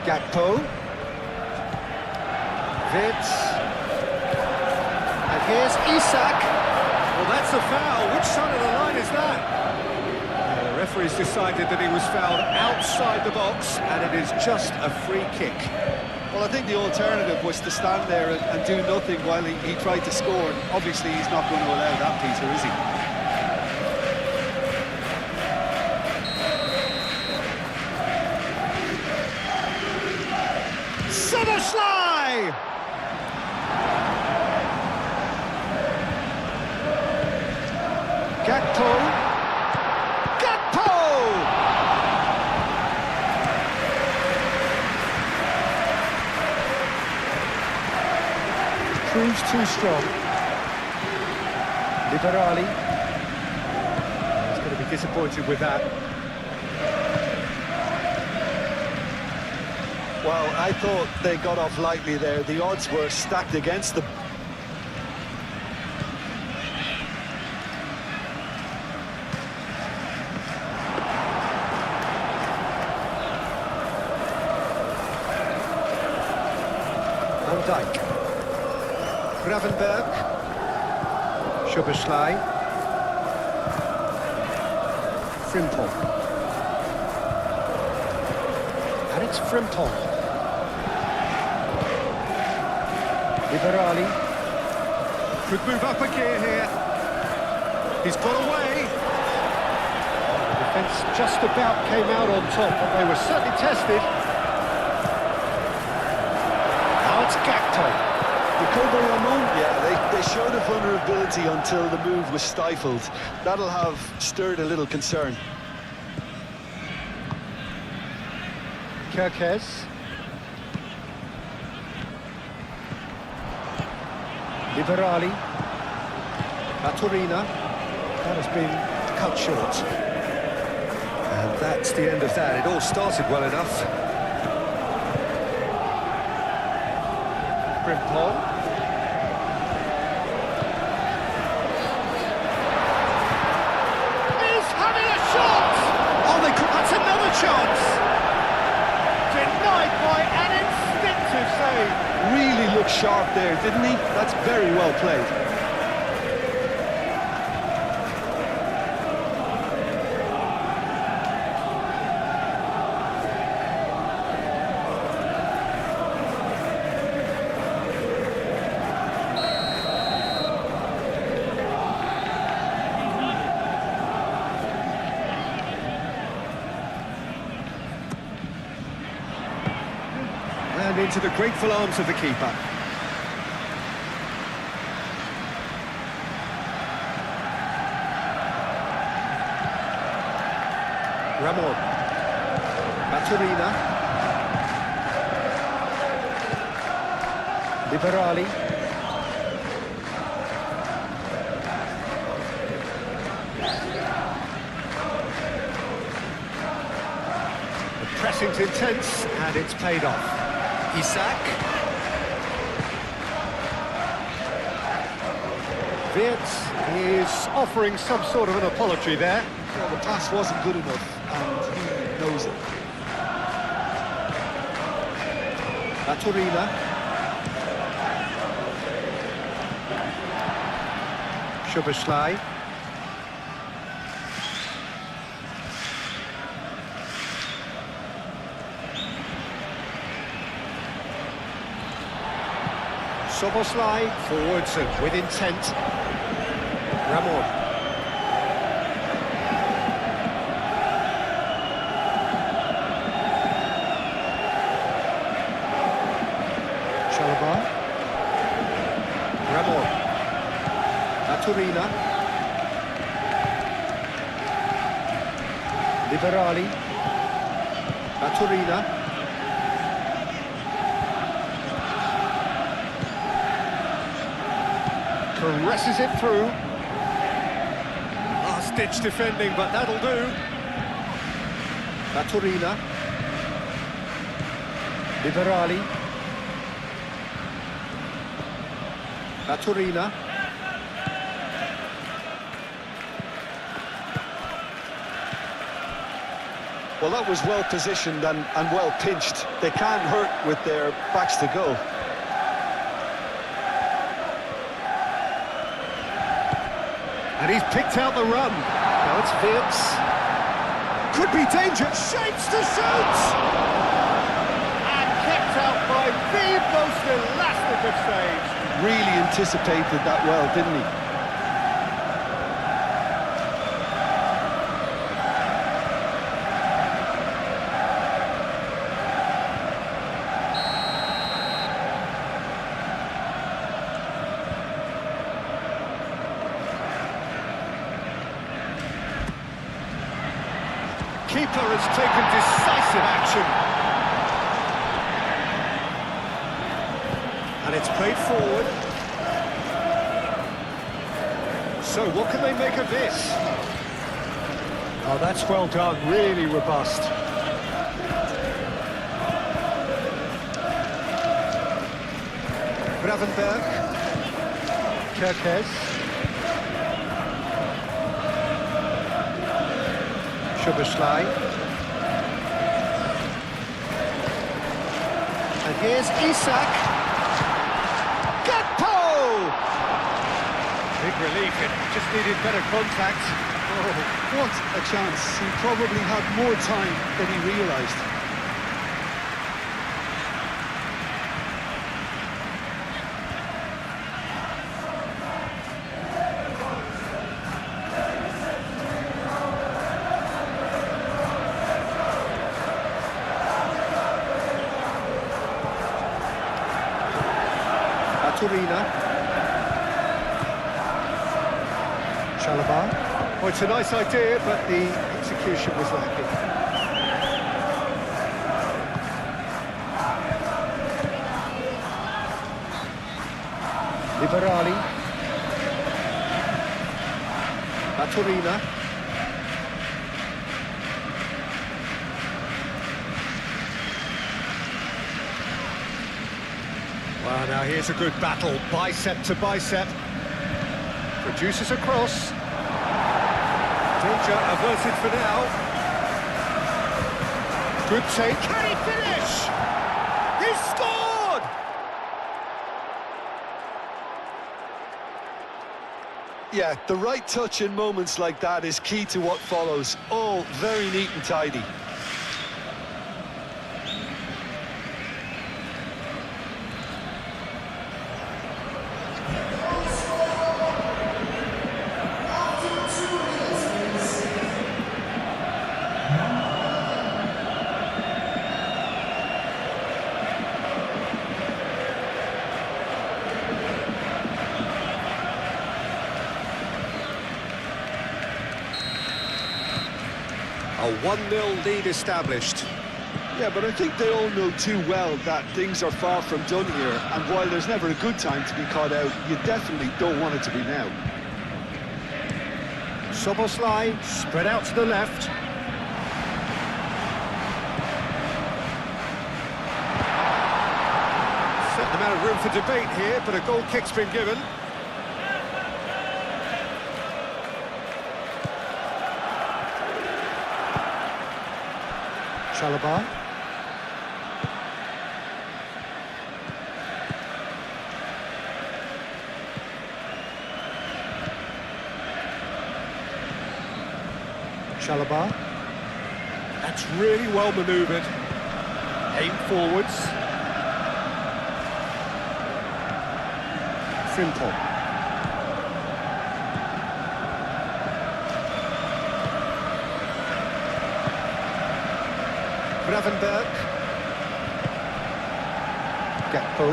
Gakpo. Vitz. And here's Isak. Well, that's a foul. Which side of the line is that? The referee's decided that he was fouled outside the box, and it is just a free kick. Well, I think the alternative was to stand there and do nothing while he tried to score. Obviously, he's not going to allow that, Peter, is he? Soboslai! Gakpo. Gakpo! Proves too strong. Liberali. He's going to be disappointed with that. Well, I thought they got off lightly there. The odds were stacked against them. Van Dijk. Gravenberg. Szoboszlai. Frimpong. And it's Frimpong. Liberali. Could move up a gear here. He's got away. The defence just about came out on top, but they were certainly tested. Now it's Gakpo. Yeah, they showed a vulnerability until the move was stifled. That'll have stirred a little concern. Kerkez. Liberali. Baturina. That has been cut short. And that's the end of that. It all started well enough. Frimpong. He's having a shot! Oh, that's another chance! Denied by an instinctive save. Really looked sharp there, didn't he? That's very well played. And into the grateful arms of the keeper. Ramon. Baturina. Liberali. The pressing's intense, and it's paid off. Isak. Wirtz is offering some sort of an apology there. Well, the pass wasn't good enough, and he knows it. Baturina. Szoboszlai. Szoboszlai forwards and with intent. Ramon. Chalobah. Ramon. Baturina. Liberali. Baturina. Caresses it through. Last-ditch defending, but that'll do. Baturina. Liberali. Baturina. Well, that was well positioned and well pinched. They can't hurt with their backs to goal. And he's picked out the run. Now it's Vips. Could be danger. Shapes to shoot! And kept out by the most elastic of saves. Really anticipated that well, didn't he? Keeper has taken decisive action. And it's played forward. So what can they make of this? Oh, that's well done, really robust. Gravenberg. Kerkez. Szoboszlai. And here's Isak. Gakpo! Big relief, it just needed better contact. Oh, what a chance. He probably had more time than he realised. Turina. Chalobah. Well, it's a nice idea, but the execution was lacking. Liberali. Turina. Well, now here's a good battle, bicep to bicep. Produces a cross. Danger averted for now. Good take. Can he finish? He scored! Yeah, the right touch in moments like that is key to what follows. All very neat and tidy. A 1-0 lead established. Yeah, but I think they all know too well that things are far from done here, and while there's never a good time to be caught out, you definitely don't want it to be now. Szoboszlai spread out to the left. Certain amount of room for debate here, but a goal kick's been given. Chalobah. Chalobah. That's really well manoeuvred. Aim forwards. Simple. Gravenberg. Gakpo.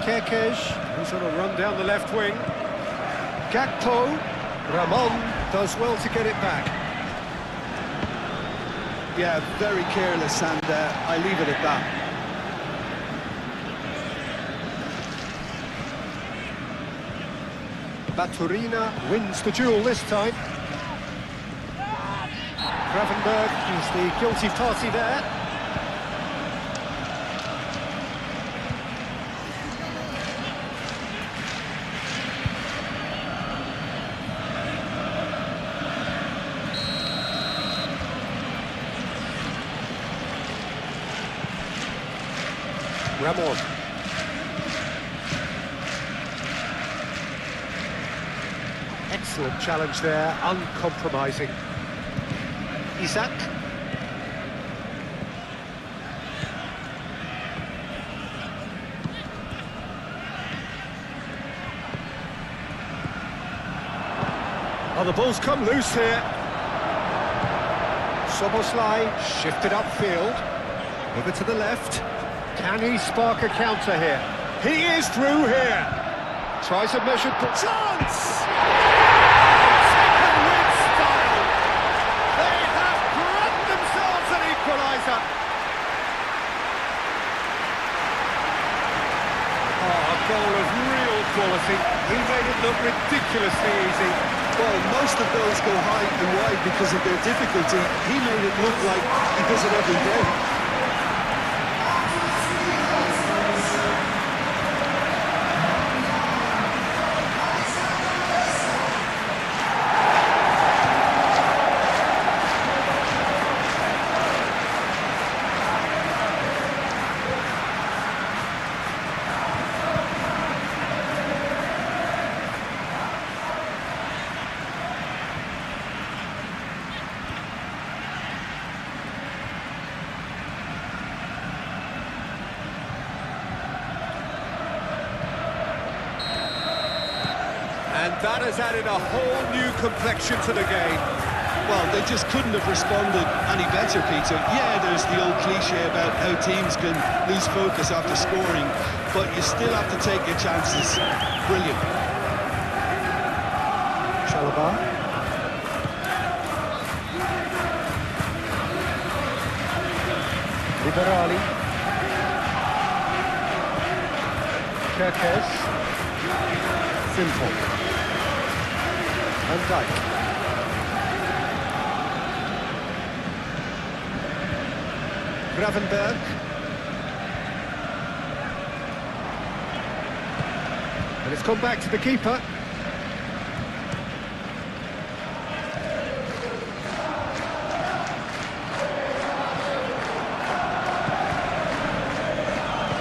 Kerkez. He's on a run down the left wing. Gakpo. Ramon does well to get it back. Yeah, very careless, and I leave it at that. Turina wins the duel this time. Gravenberg is the guilty party there. Ramon. Excellent challenge there, uncompromising. Isak. Oh, the ball's come loose here. Soboslai shifted upfield. Over to the left. Can he spark a counter here? He is through here. Tries a measured chance! Taken with style. They have grabbed themselves an equaliser. Oh, a goal of real quality. He made it look ridiculously easy. Well, most of those go high and wide because of their difficulty. He made it look like he does it every day. And that has added a whole new complexion to the game. Well, they just couldn't have responded any better, Peter. Yeah, there's the old cliche about how teams can lose focus after scoring, but you still have to take your chances. Brilliant. Chalobah. Liberali. Kerkez. Simple. Van Dijk. Gravenberg. And it's gone back to the keeper.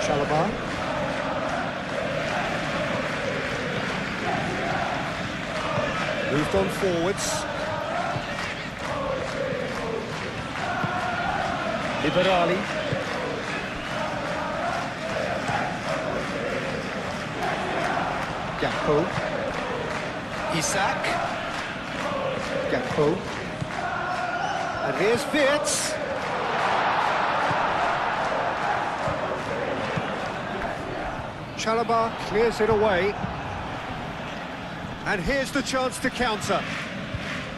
Chalobah. Moved on forwards. Liberali. Gakpo. Isak. Gakpo. And here's Wirtz. Chalobah clears it away. And here's the chance to counter.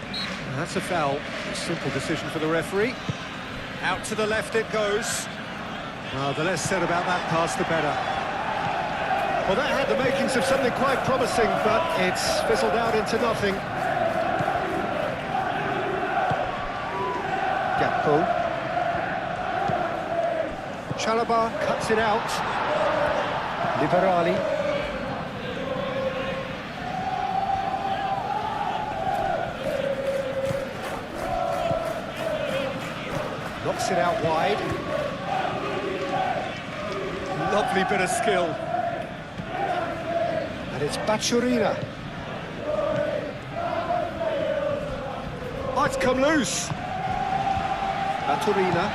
And that's a foul. A simple decision for the referee. Out to the left it goes. Well, the less said about that pass, the better. Well, that had the makings of something quite promising, but it's fizzled out into nothing. Gakpo. Chalobah cuts it out. Liberali. Knocks it out wide. Lovely bit of skill. And it's Bachurina. Oh, it's come loose. Bachurina.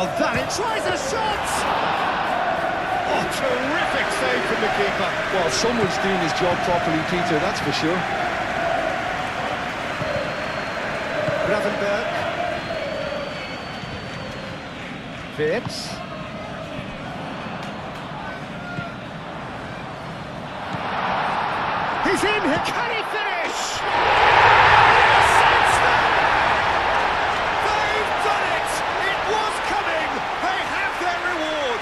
Oh, that it tries a shot! Oh, terrific save from the keeper. Well, someone's doing his job properly, Peter, that's for sure. Gravenberg. Wirtz. He's in! Can he finish? They've done it! It was coming! They have their reward!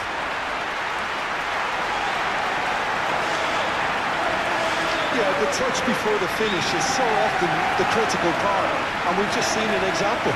Yeah, the touch before the finish is so often the critical part, and we've just seen an example.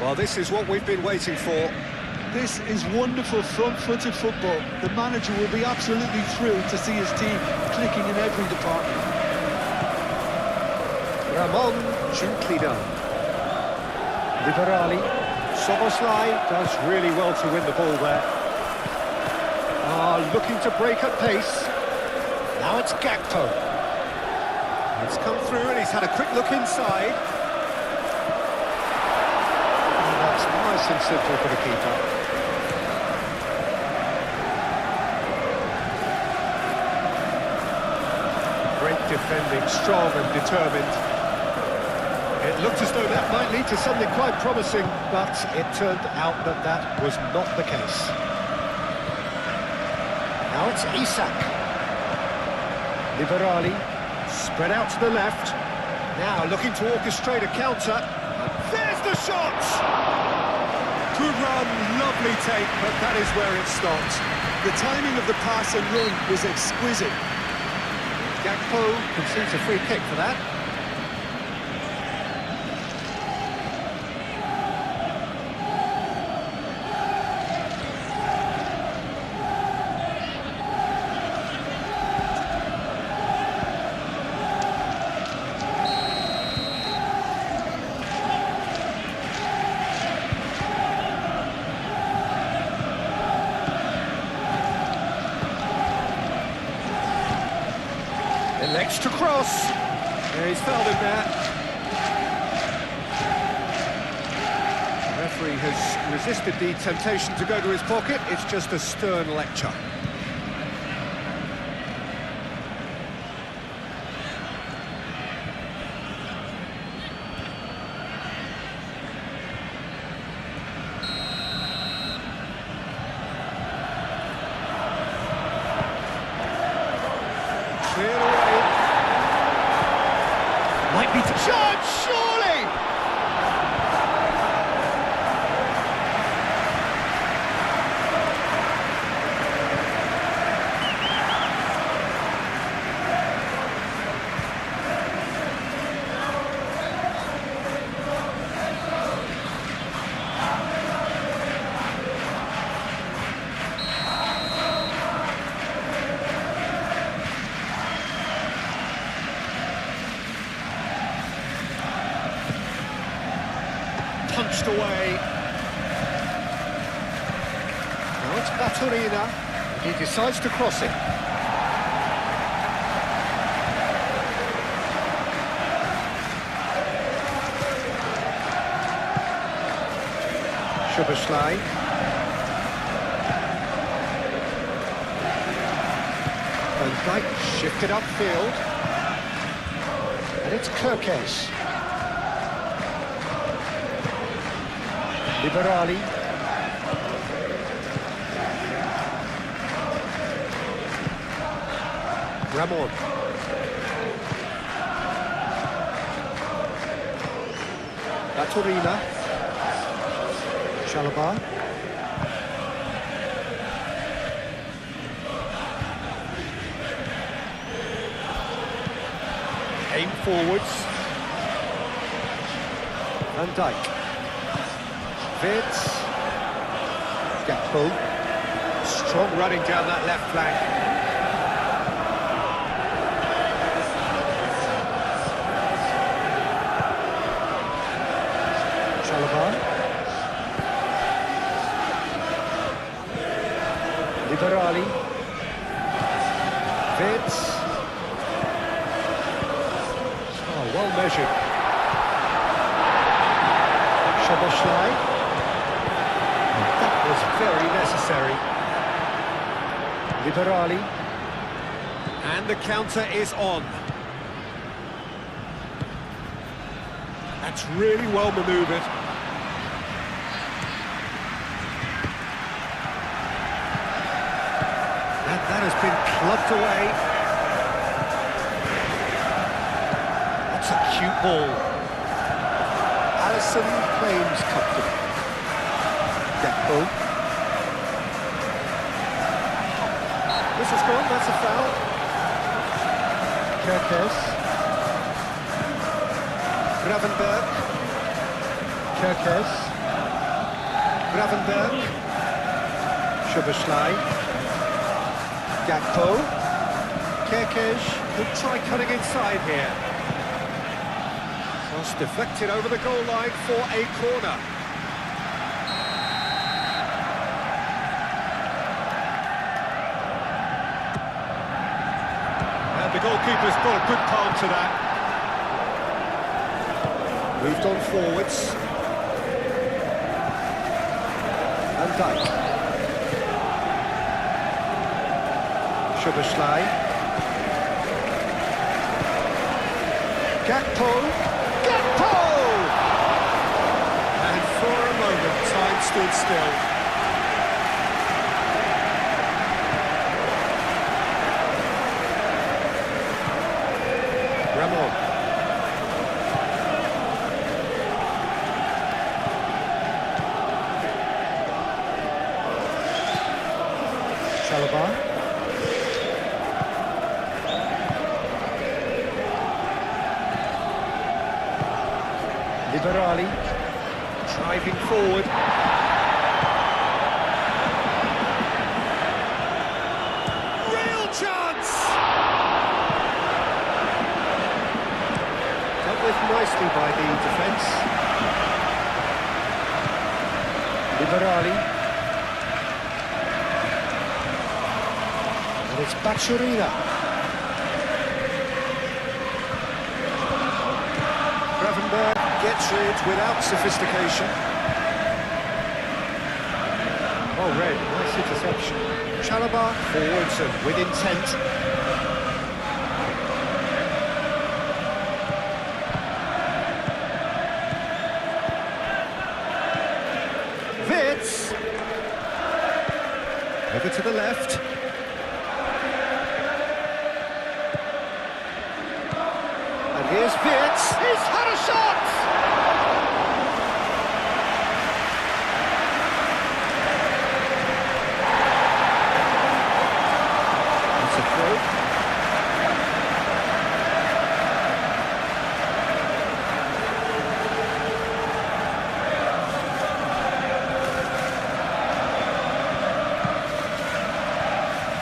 Well, this is what we've been waiting for. This is wonderful front-footed football. The manager will be absolutely thrilled to see his team clicking in every department. Ramon gently done. Liberali. Soboslai does really well to win the ball there. Looking to break at pace. Now it's Gakpo. It's come through and he's had a quick look inside. And that's nice and simple for the keeper. Great defending, strong and determined. It looked as though that might lead to something quite promising, but it turned out that that was not the case. Now it's Isak. Liberali, spread out to the left. Now looking to orchestrate a counter. And there's the shot! Good run, lovely take, but that is where it stopped. The timing of the pass and run was exquisite. Gakpo concedes a free kick for that. Elects to cross. Yeah, he's fouled him there. The referee has resisted the temptation to go to his pocket. It's just a stern lecture. Cleared away. Might be to charge, surely! Punched away. Now it's Baturina. He decides to cross it. Szoboszlai. Van Dijk shifted upfield. And it's Kerkez. Liberali. Ramon. Baturina. Chalobah. Aim forwards. Van Dijk. Vids. Gakpo. Strong running down that left flank. Chalobah. Liberali. Vids. Oh, well measured. Szoboszlai. That was very necessary. Liberali. And the counter is on. That's really well manoeuvred. And that has been clubbed away. That's a cute ball. Alisson claims comfortably. Gakpo. This is gone, that's a foul. Kerkez. Gravenberg. Kerkez. Gravenberg. Szoboszlai. Gakpo. Kerkez could try cutting inside here. Cross deflected over the goal line for a corner. And the goalkeeper's got a good palm to that. Moved on forwards. Van Dijk. Szoboszlai. Gakpo! Gakpo! And for a moment, time stood still. Ramon. Chalobah. Liberali, driving forward. Real chance! Dealt with nicely by the defence. Liberali. And it's Bachorina. Gravenberg gets it without sophistication. Oh, Red, nice interception. Chalobah forwards and with intent. Wits. Over to the left. And here's Wits. He's had a shot! It's a throw.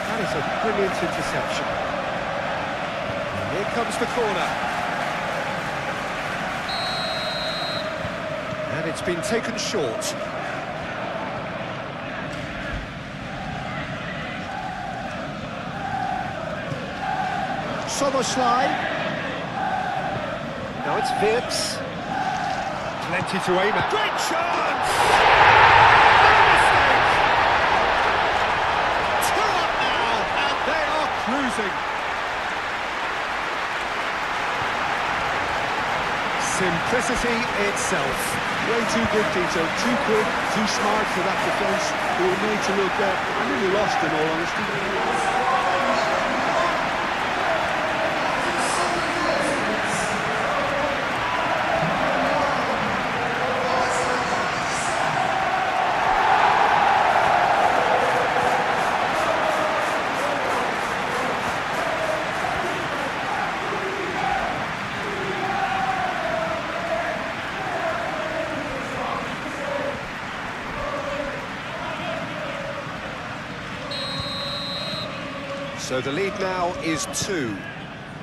That is a brilliant interception. And here comes the corner. And it's been taken short. Szoboszlai. Now it's Vips. Plenty to aim at. Great chance! No mistake! 2 up now, and they are cruising. Simplicity itself. Way too good, Tito. Too quick, too smart for that defence. They were made to look really lost, in all honesty. So the lead now is 2.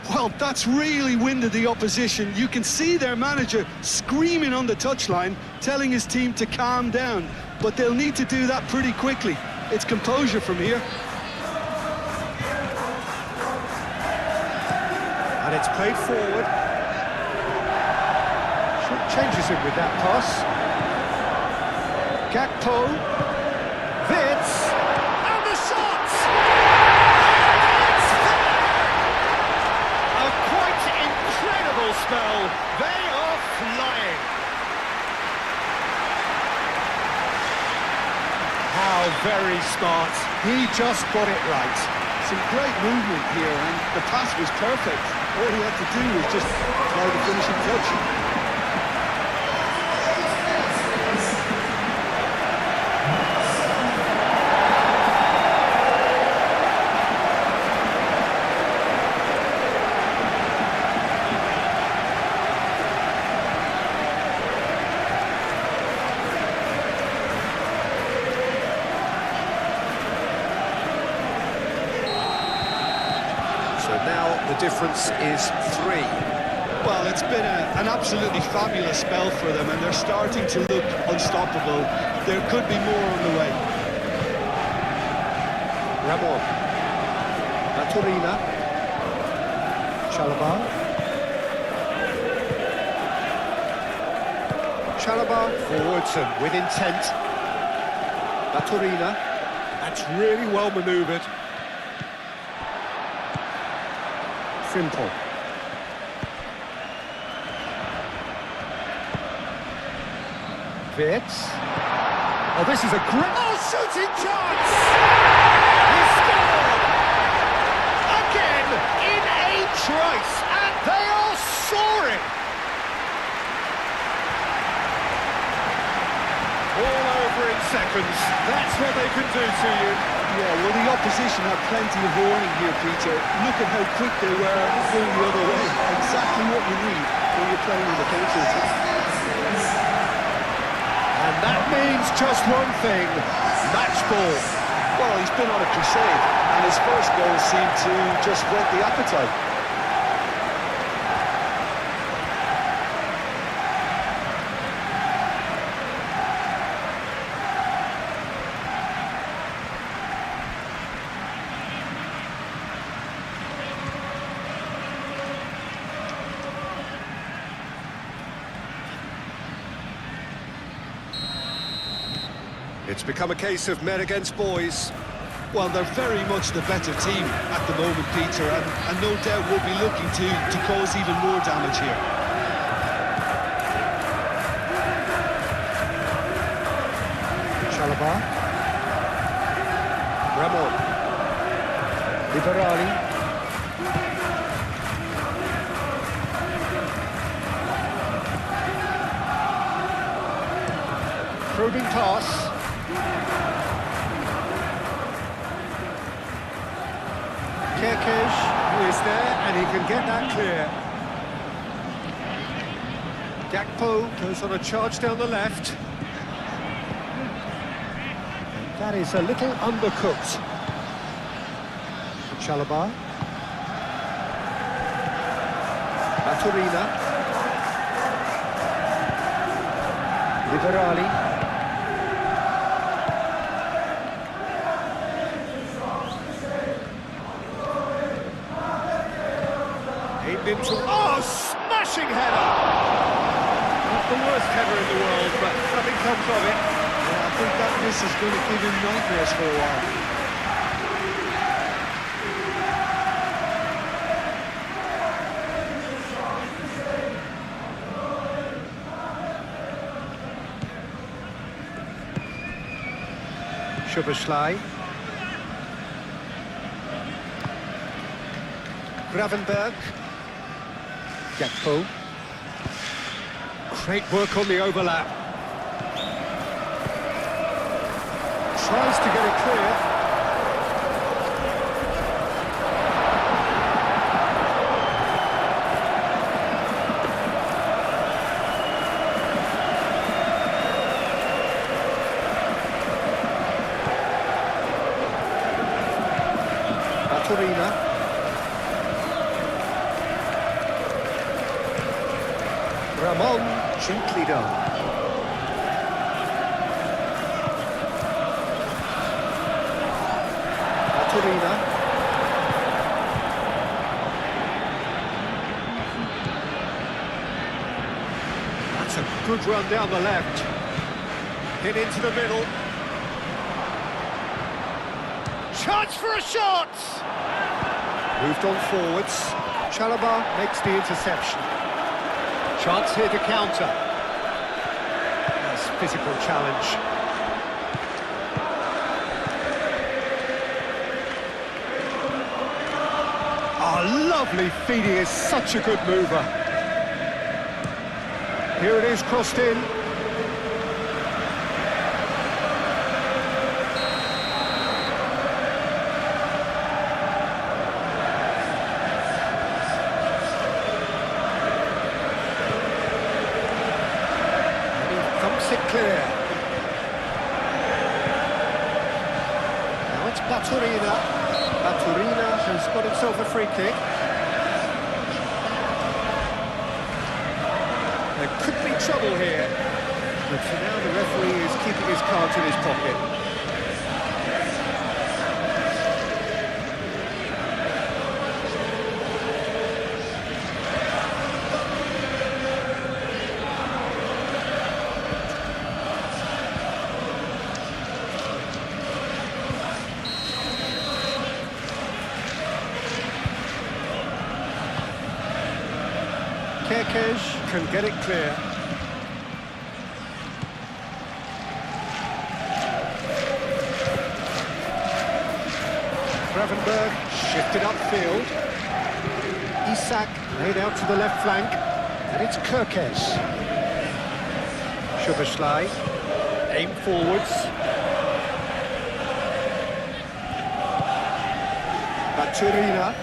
Well, that's really winded the opposition. You can see their manager screaming on the touchline, telling his team to calm down. But they'll need to do that pretty quickly. It's composure from here. And it's played forward. Changes him with that pass. Gakpo. Wits. And the shot! A quite incredible spell. They are flying. How very smart. He just got it right. Some great movement here, and the pass was perfect. All he had to do was just apply the finishing touch. difference is 3. Well, it's been an absolutely fabulous spell for them, and they're starting to look unstoppable. There could be more on the way. Ramon. Maturina. Chalobah. Chalobah forwards and with intent. Maturina. That's really well manoeuvred. Simple. Fitz. Oh, this is a great... Oh, shooting chance! He scored! Again, in a trice, and they are soaring! All over in seconds. That's what they can do to you. Yeah, well, the opposition had plenty of warning here, Peter. Look at how quick they were going the other way. Exactly what you need when you're playing in the counter-attack. And that means just one thing, match ball. Well, he's been on a crusade, and his first goal seemed to just whet the appetite. It's become a case of men against boys. Well, they're very much the better team at the moment, Peter, and no doubt will be looking to cause even more damage here. Chalobah. Ramon. Liberali. Probing pass. Kerkesh, who is there, and he can get that clear. Gakpo goes on a charge down the left. And that is a little undercooked. Chalobah. Maturina. Liberali. Into, oh, smashing header! Not the worst header in the world, but nothing comes of it. Yeah, I think that miss is going to give him nightmares for a while. Szoboszlai. Gravenberg. Gakpo. Great work on the overlap. Tries to get it clear. Maturina. Ramon, gently done. Maturina. That's a good run down the left. Hit into the middle. Chance for a shot! Moved on forwards. Chalobah makes the interception. Chance here to counter. Nice physical challenge. Oh, lovely feed. He is such a good mover. Here it is, crossed in. It clear. Now it's Maturina. Maturina has got himself a free kick. There could be trouble here. But for now, the referee is keeping his cards in his pocket. Kerkez can get it clear. Gravenberg shifted upfield. Isak laid out to the left flank. And it's Kerkez. Szoboszlai aim forwards. Baturina.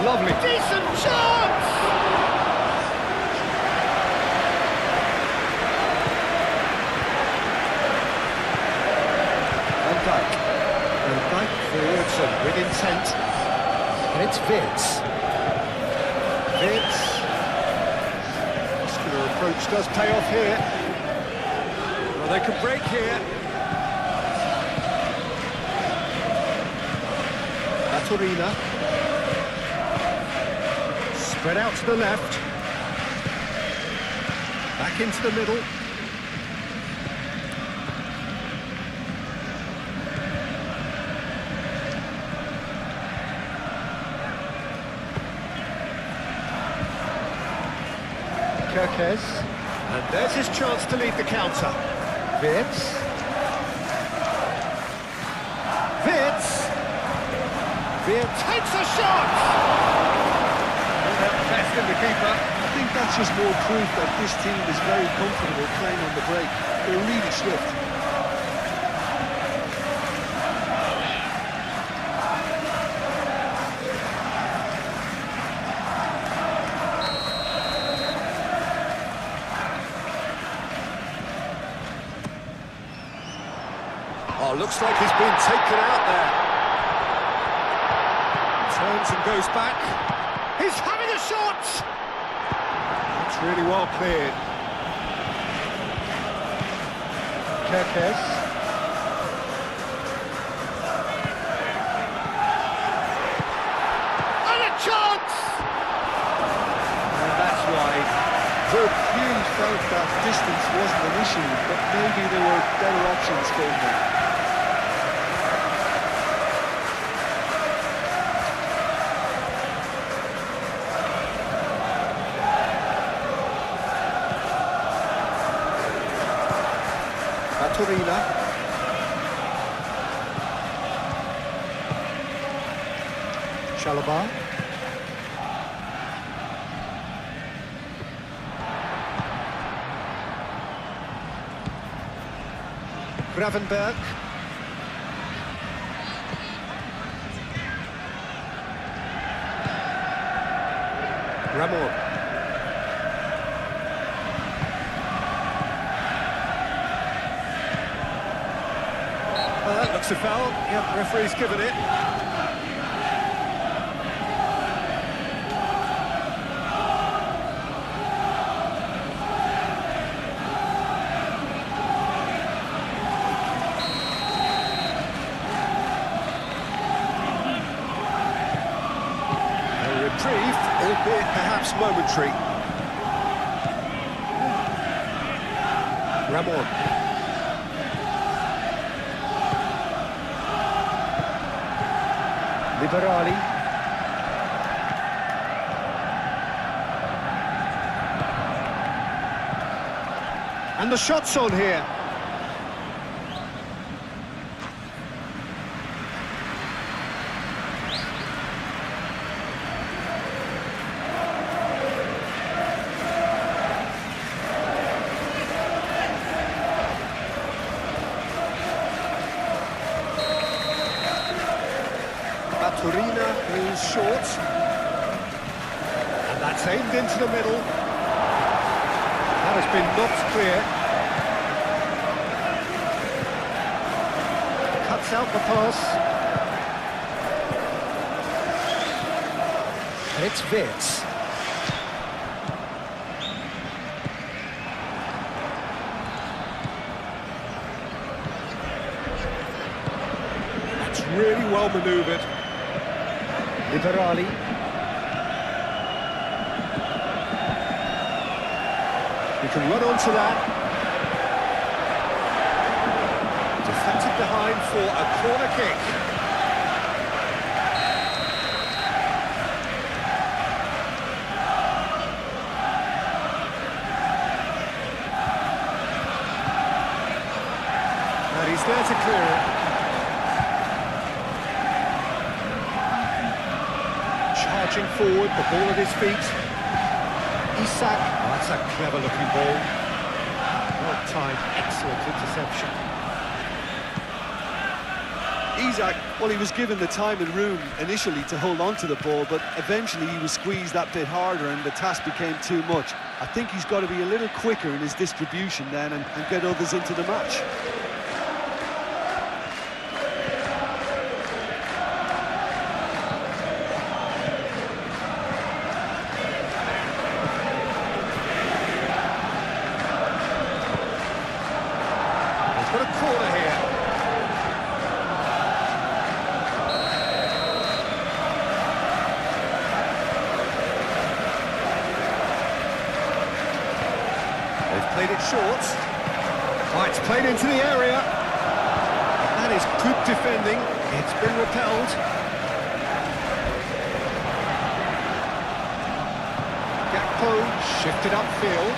Lovely. Decent chance! Van Dijk forwards and with intent. And it's Wirtz. Wirtz. Muscular approach does pay off here. Well, they can break here. Baturina. Spread out to the left. Back into the middle. Kerkez. And there's his chance to lead the counter. Wirtz. Wirtz. Wirtz takes a shot! Best in the keeper. I think that's just more proof that this team is very comfortable playing on the break. They're really swift. Oh, looks like he's been taken out there. Turns and goes back. He's having a shot! That's really well cleared. Kerkez. And a chance! And that's wide. Really felt that distance wasn't an issue, but maybe there were better options going there. Baturina. Chalobah. Gravenberg. Ramon. That looks a foul. Yep, referee's given it. A reprieve, albeit perhaps momentary. Ramon. Liberali. And the shot's on here. Baturina is short. And that's aimed into the middle. That has been knocked clear. Cuts out the pass. And it's Vitz. That's really well manoeuvred. Liberali. You can run onto that. Deflected behind for a corner kick. And he's there to clear it. Charging forward, the ball at his feet. Isak. Oh, that's a clever-looking ball. Well-timed, excellent interception. Isak, well, he was given the time and room initially to hold on to the ball, but eventually he was squeezed that bit harder and the task became too much. I think he's got to be a little quicker in his distribution then and get others into the match. Got a corner here. They've played it short. Oh, it's played into the area. That is good defending. It's been repelled. Gakpo shifted upfield.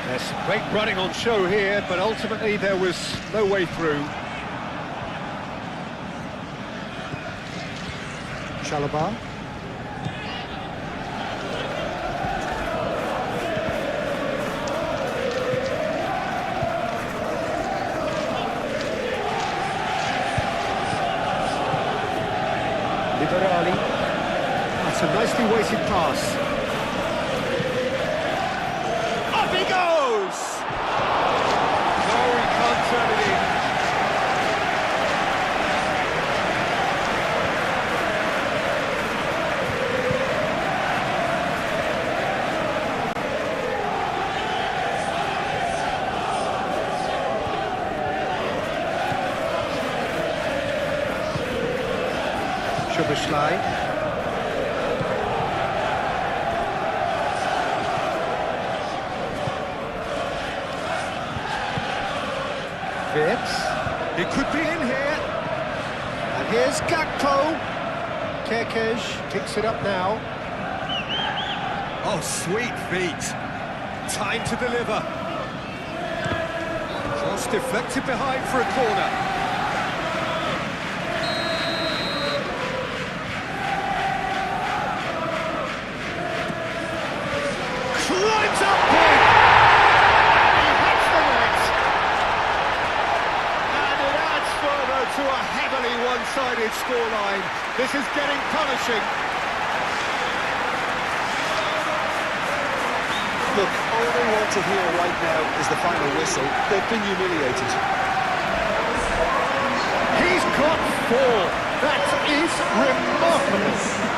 There's some great running on show here, but ultimately there was no way through. Chalobah. Liberali. That's a nicely weighted pass. Szoboszlai. Vitz. He could be in here. And here's Gakpo. Kerkez picks it up now. Oh, sweet feet. Time to deliver. Cross deflected behind for a corner. Climbs up big! He hits the net! And it adds further to a heavily one-sided scoreline. This is getting punishing. Look, all they want to hear right now is the final whistle. They've been humiliated. He's got 4. That is remarkable.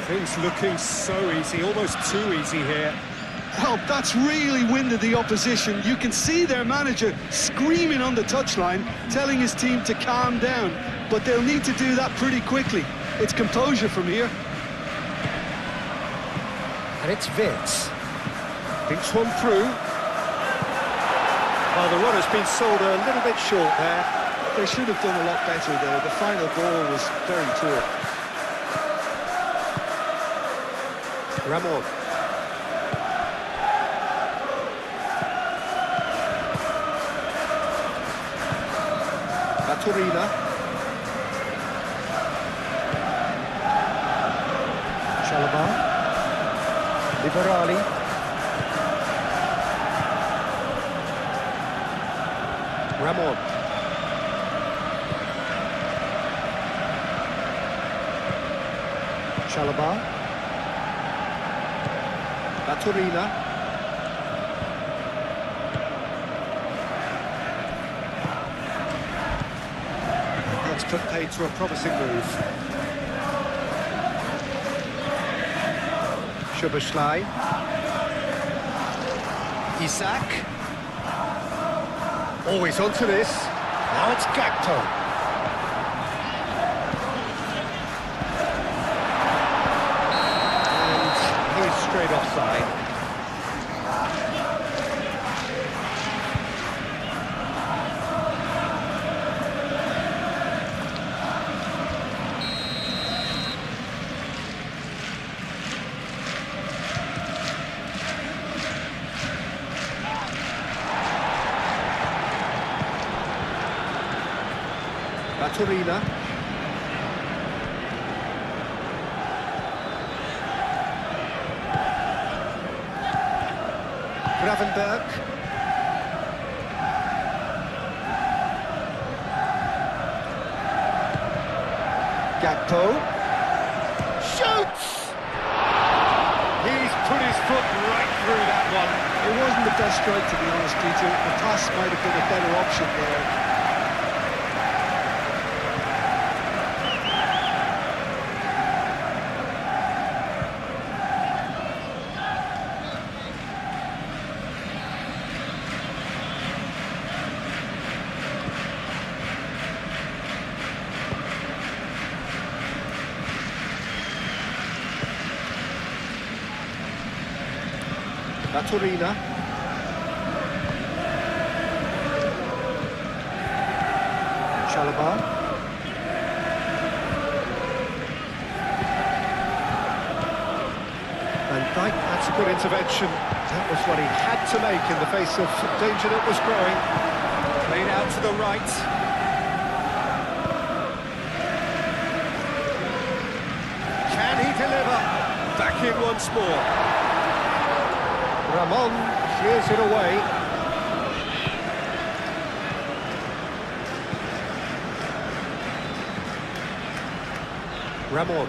Things looking so easy, almost too easy here. Well, that's really winded the opposition. You can see their manager screaming on the touchline, telling his team to calm down. But they'll need to do that pretty quickly. It's composure from here. And it's Vitz. Thinks one through. Well, the run has been sold a little bit short there. They should have done a lot better there. The final ball was very poor. Ramon. Baturina. Chalobah. Liberali. Ramon. Chalobah. Baturina. That's put paid to a promising move. Szoboszlai. Isak. Always onto this. Now it's Gakpo. Straight offside. Baturina. Gravenberg. Gakpo. Shoots! He's put his foot right through that one. It wasn't the best strike, to be honest, Peter. The pass might have been a better option there. Baturina. Chalobah. Van Dijk, that's a good intervention. That was what he had to make in the face of danger that was growing. Played out to the right. Can he deliver? Back in once more. Ramon clears it away. Ramon.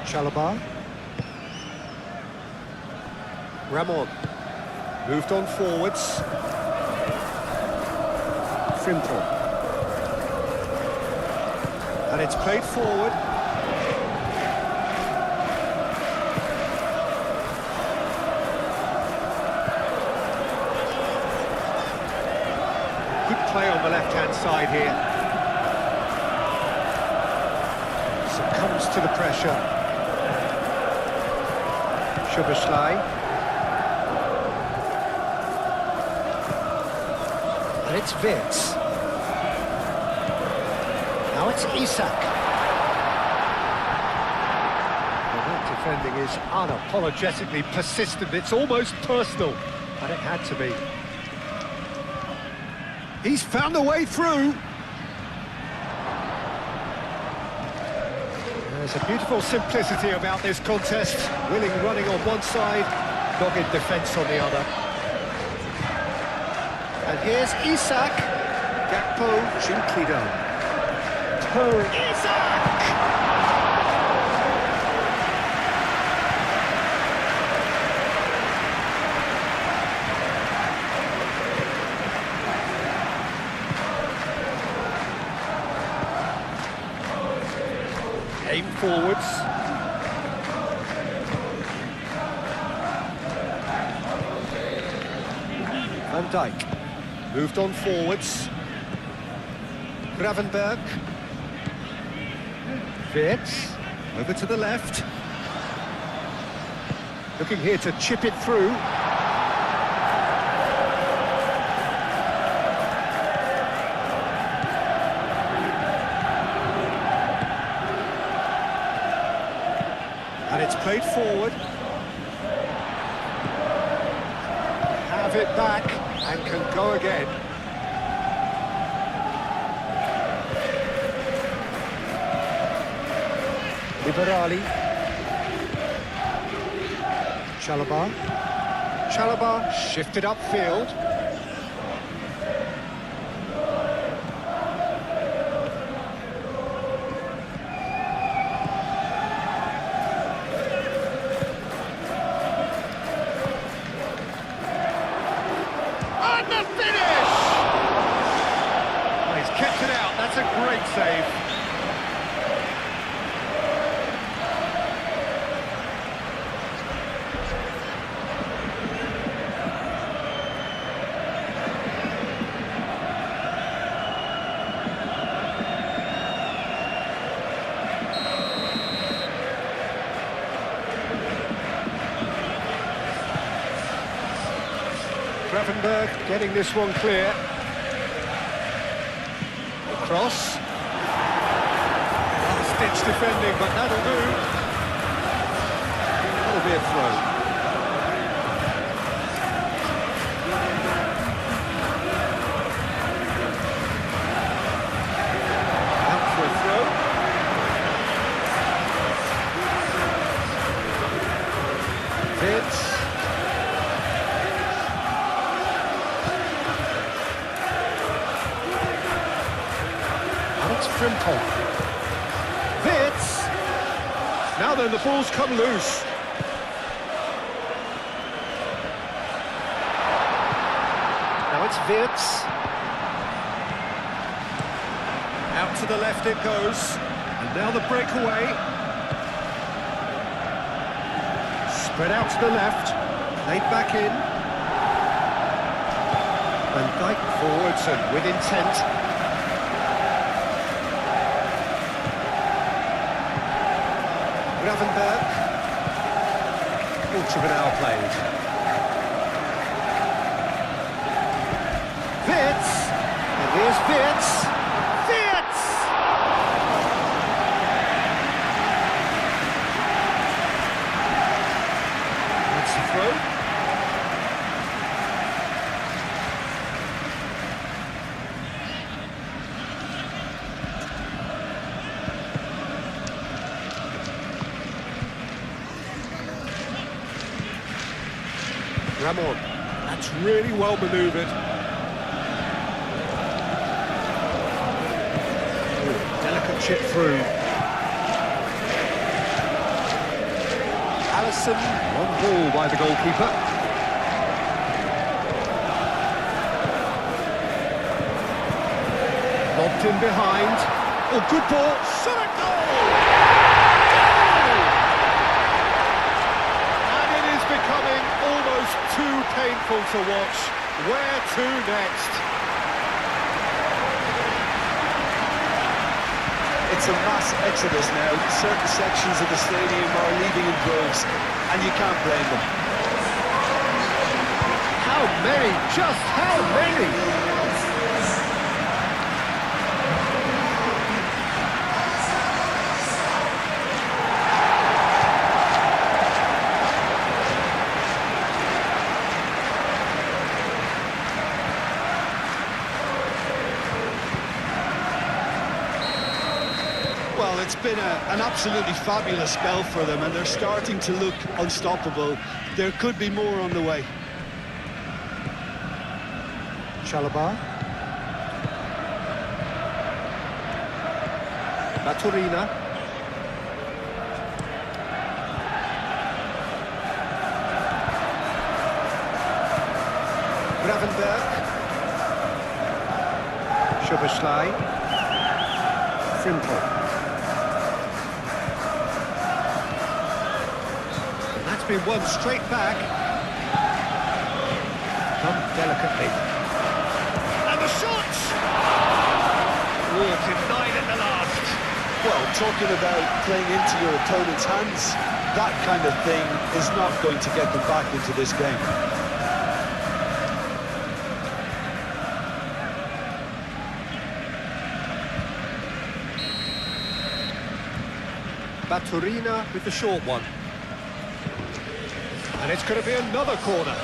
Chalobah. Ramon. Moved on forwards. Frimpong. And it's played forward. Play on the left-hand side here. Succumbs to the pressure. Szoboszlai. And it's Wirtz. Now it's Isak. Well, that defending is unapologetically persistent. It's almost personal, but it had to be. He's found a way through. There's a beautiful simplicity about this contest. Willing running on one side, dogged defence on the other. And here's Isak. Gakpo gently done. Isak! Aim forwards. Van Dijk moved on forwards. Gravenberg. Wirtz over to the left. Looking here to chip it through. And it's played forward. Have it back and can go again. Liberali. Chalobah. Chalobah shifted upfield. Gravenberg getting this one clear. Cross. Stitch defending, but that'll do. That'll be a throw. Out for a throw. Vince. Alex Frimpong. Vince. Now then, the ball's come loose. Now it's Vince. Out to the left it goes. And now the breakaway. Spread out to the left. Played back in. Van Dijk forwards and with intent. Gravenberg. Quarter of an hour played. Vitz. And here's Vitz. Vitz! That's the throw. Ramon, that's really well manoeuvred. Delicate chip through. Allison, on ball by the goalkeeper. Lobbed in behind. Oh, good ball. Shot at goal! Becoming almost too painful to watch. Where to next? It's a mass exodus now. Certain sections of the stadium are leaving in droves, and you can't blame them. How many? Just how many? Well, it's been an absolutely fabulous spell for them, and they're starting to look unstoppable. There could be more on the way. Chalobah. Baturina. Gravenberg. Szoboszlai. Frimpong. That's been won straight back. Come delicately. And the shot! Oh, denied at the last. Well, talking about playing into your opponent's hands, that kind of thing is not going to get them back into this game. Baturina with the short one. And it's going to be another corner.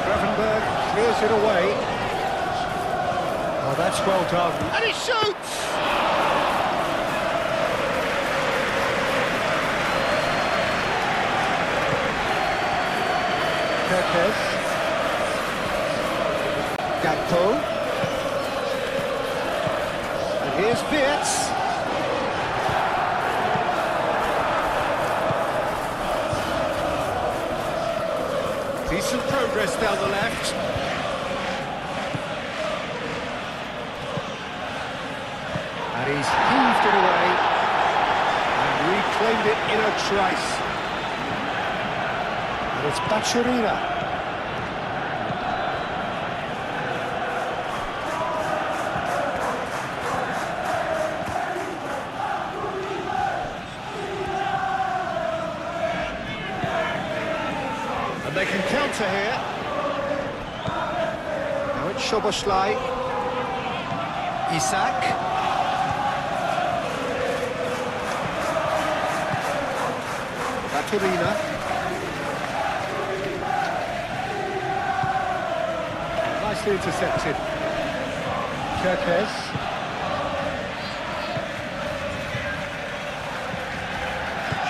Gravenberg clears it away. Oh, that's well done. And he shoots! Perkes. Gakpo. And here's Vitz. Decent progress down the left. And he's heaved it away and reclaimed it in a trice. And it's Baturina. And they can counter here. Now it's Szoboszlai. Isak. Baturina. Nicely intercepted. Kerkez.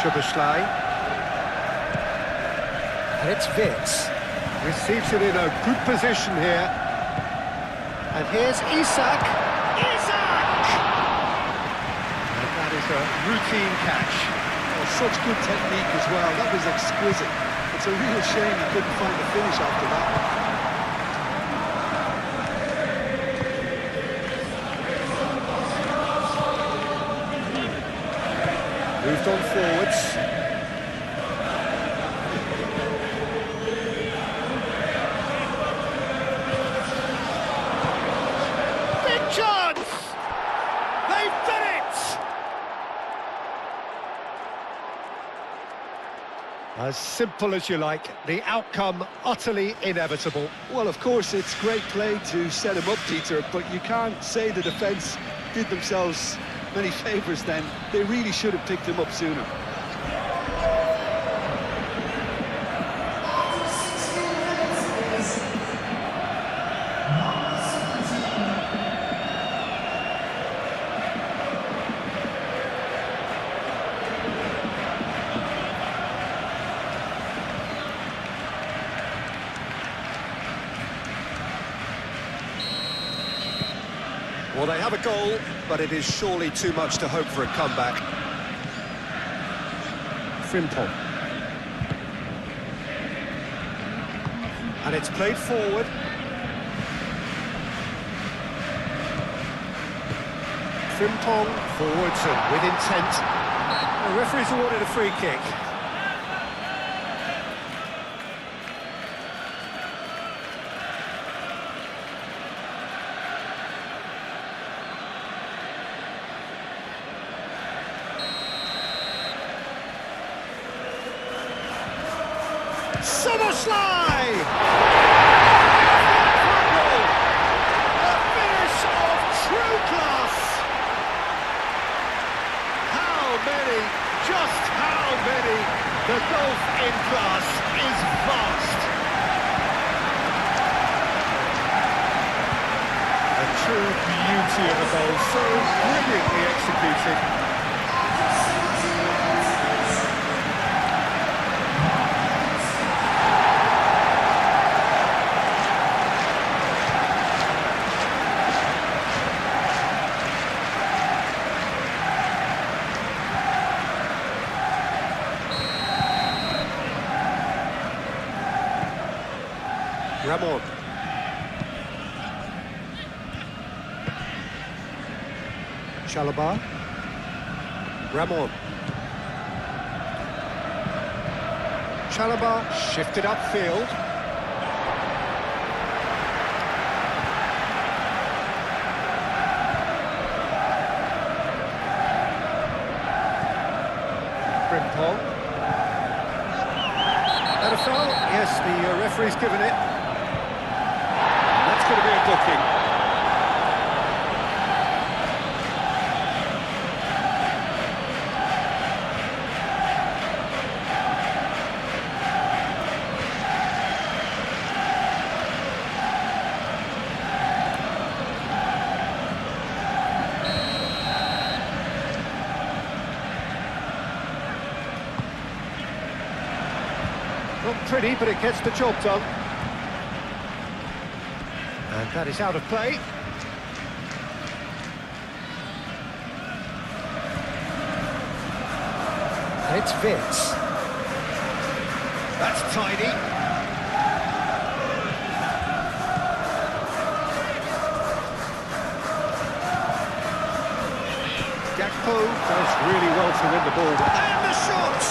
Szoboszlai. And it's Wits. Receives it in a good position here. And here's Isak. Isak! And that is a routine catch. Oh, such good technique as well. That was exquisite. It's a real shame he couldn't find the finish after that. Moved on forwards. Big chance! They've done it! As simple as you like, the outcome utterly inevitable. Well, of course, it's great play to set him up, Peter, but you can't say the defence did themselves many favours then. They really should have picked him up sooner. Well, they have a goal, but it is surely too much to hope for a comeback. Frimpong. And it's played forward. Frimpong forwards and with intent. The referee's awarded a free kick. Szoboszlai! A finish of true class! How many, just how many? The gulf in class is vast. A true beauty of a goal, so brilliantly executed. Ramon. Chalobah. Ramon. Chalobah shifted upfield. Frimpong. And a foul? Yes, the referee's given it. That's going to be a booking. Not pretty, but it gets the job done. And that is out of play. And it's Wits. That's tidy. Gakpo does really well to win the ball. And the shot!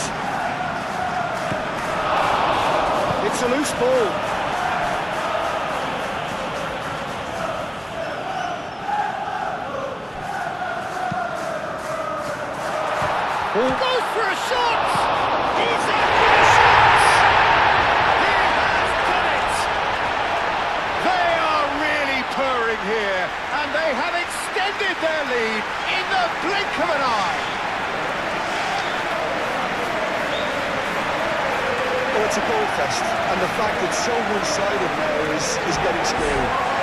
It's a loose ball. Ball goes for a shot! He's in for a shot! He it's a goal fest, and the fact it's so one-sided now is getting scary.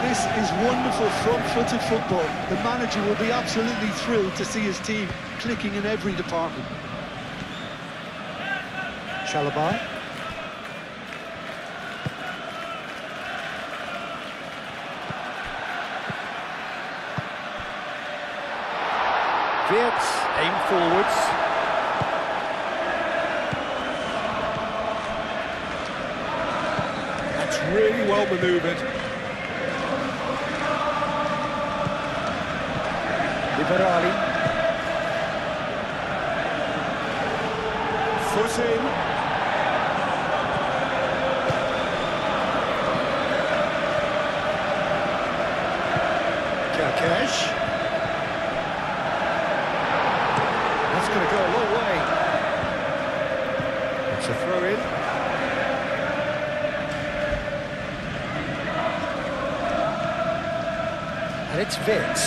This is wonderful front-footed football. The manager will be absolutely thrilled to see his team clicking in every department. Chalobah. Wirtz, aim forwards. That's really well manoeuvred. Liverpool. Foot in. Kerkesh. That's going to go a long way. It's a throw in. And it's Wirtz.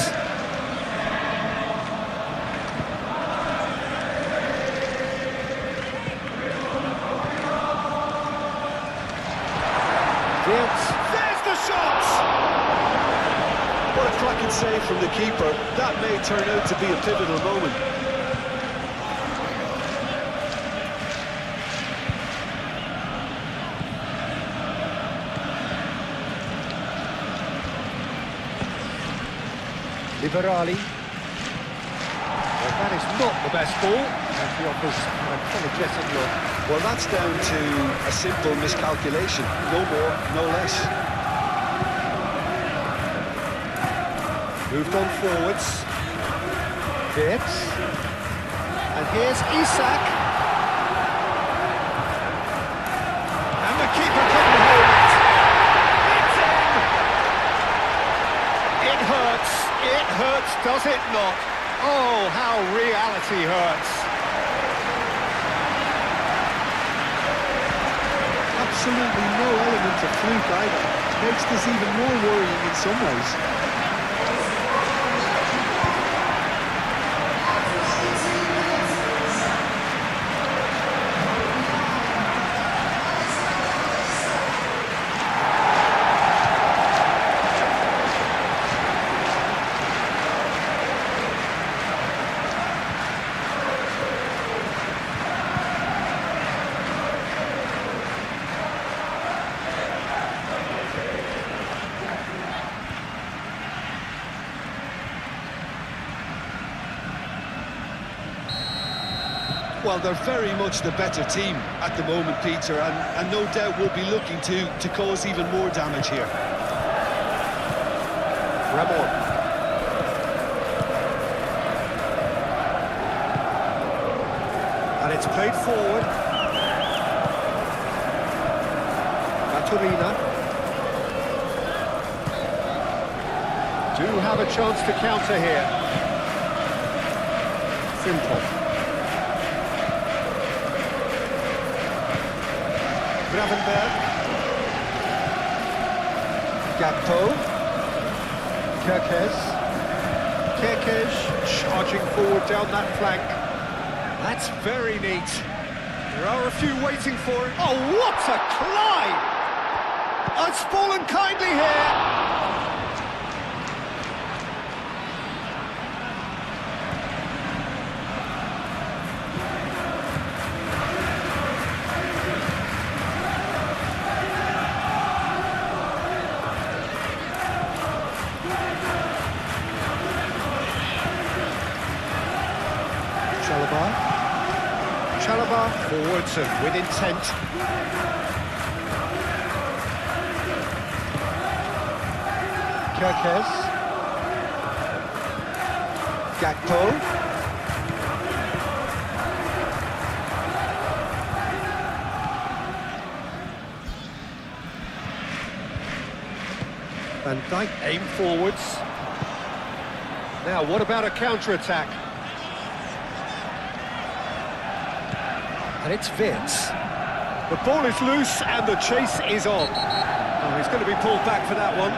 There's the shot! What a cracking save from the keeper. That may turn out to be a pivotal moment. Liverpool. Well, that is not the best ball. And he offers an apologetic look. Well, that's down to a simple miscalculation. No more, no less. Moved on forwards. Wirtz. And here's Isak. And the keeper couldn't hold it. It's in! It hurts. It hurts, does it not? Oh, how reality hurts. Absolutely no element of fluke either. Makes this even more worrying in some ways. Well, they're very much the better team at the moment, Peter, and no doubt will be looking to cause even more damage here. Ramon. And it's played forward. Maturina. Do have a chance to counter here. Simple. Gravenberg. Gakpo. Kerkesh charging forward down that flank. That's very neat. There are a few waiting for it. Oh, what a climb! It's fallen kindly here. Chalobah forwards and with intent. Kerkesh. Gakpo. Van Dijk aim forwards. Now, what about a counter-attack? And it's Wirtz. The ball is loose and the chase is on. Oh, he's going to be pulled back for that one.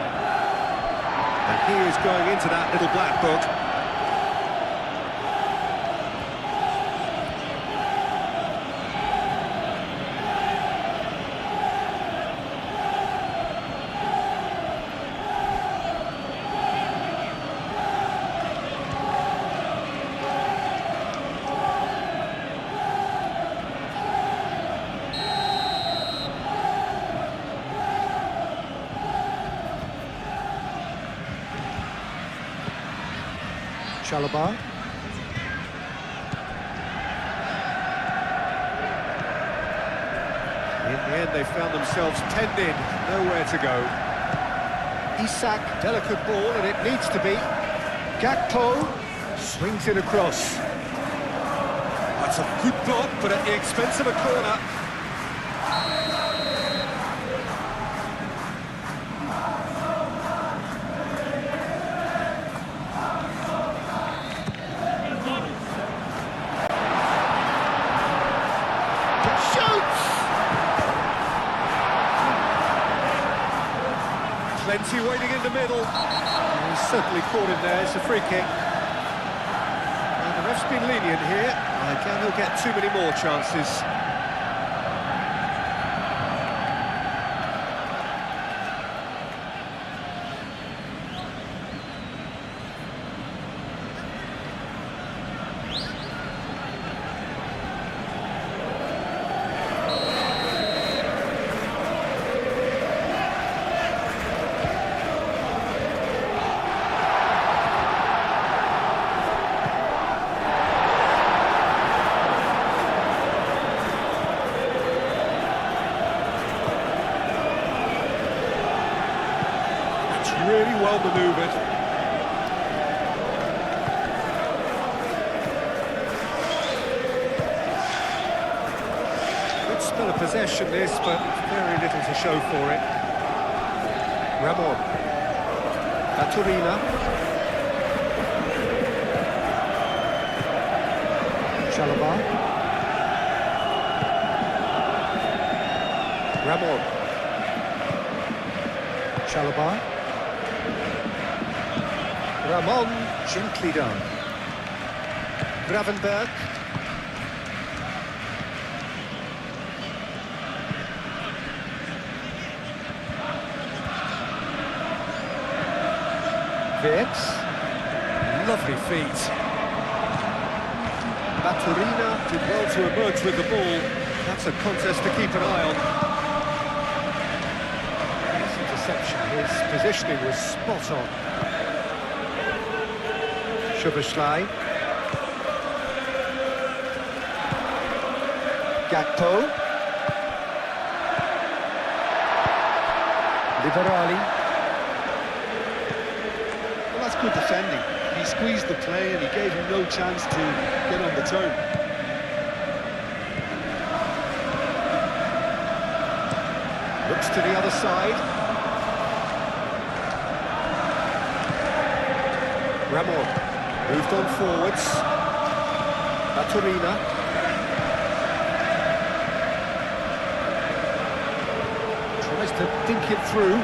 And he is going into that little black book. Chalobah. In the end, they found themselves penned in, nowhere to go. Isak, delicate ball, and it needs to be. Gakpo swings it across. That's a good block, but at the expense of a corner. Plenty waiting in the middle. He's certainly caught him there. It's a free kick. And the ref's been lenient here. I doubt he'll get too many more chances. Really well manoeuvred. Good spell of possession this, but very little to show for it. Ramon. Baturina. Chalobah. Ramon. Chalobah. Ramon, gently done. Gravenberg. Wirtz. Lovely feet. Baturina did well to emerge with the ball. That's a contest to keep an eye on. Nice interception. His positioning was spot on. Szoboszlai. Gakpo. Liberali. Well, that's good defending. He squeezed the play and he gave him no chance to get on the turn. Looks to the other side. Ramon. Moved on forwards. Baturina. Tries to dink it through.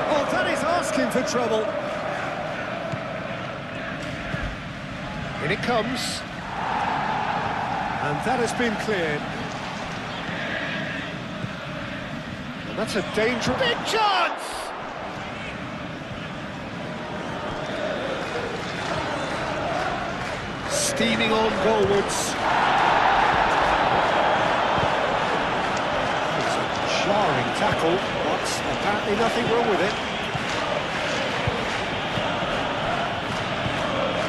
Oh, that is asking for trouble. In it comes. And that has been cleared. And that's a dangerous... Big chance! Steaming on goalwards. It's a jarring tackle, but apparently nothing wrong with it.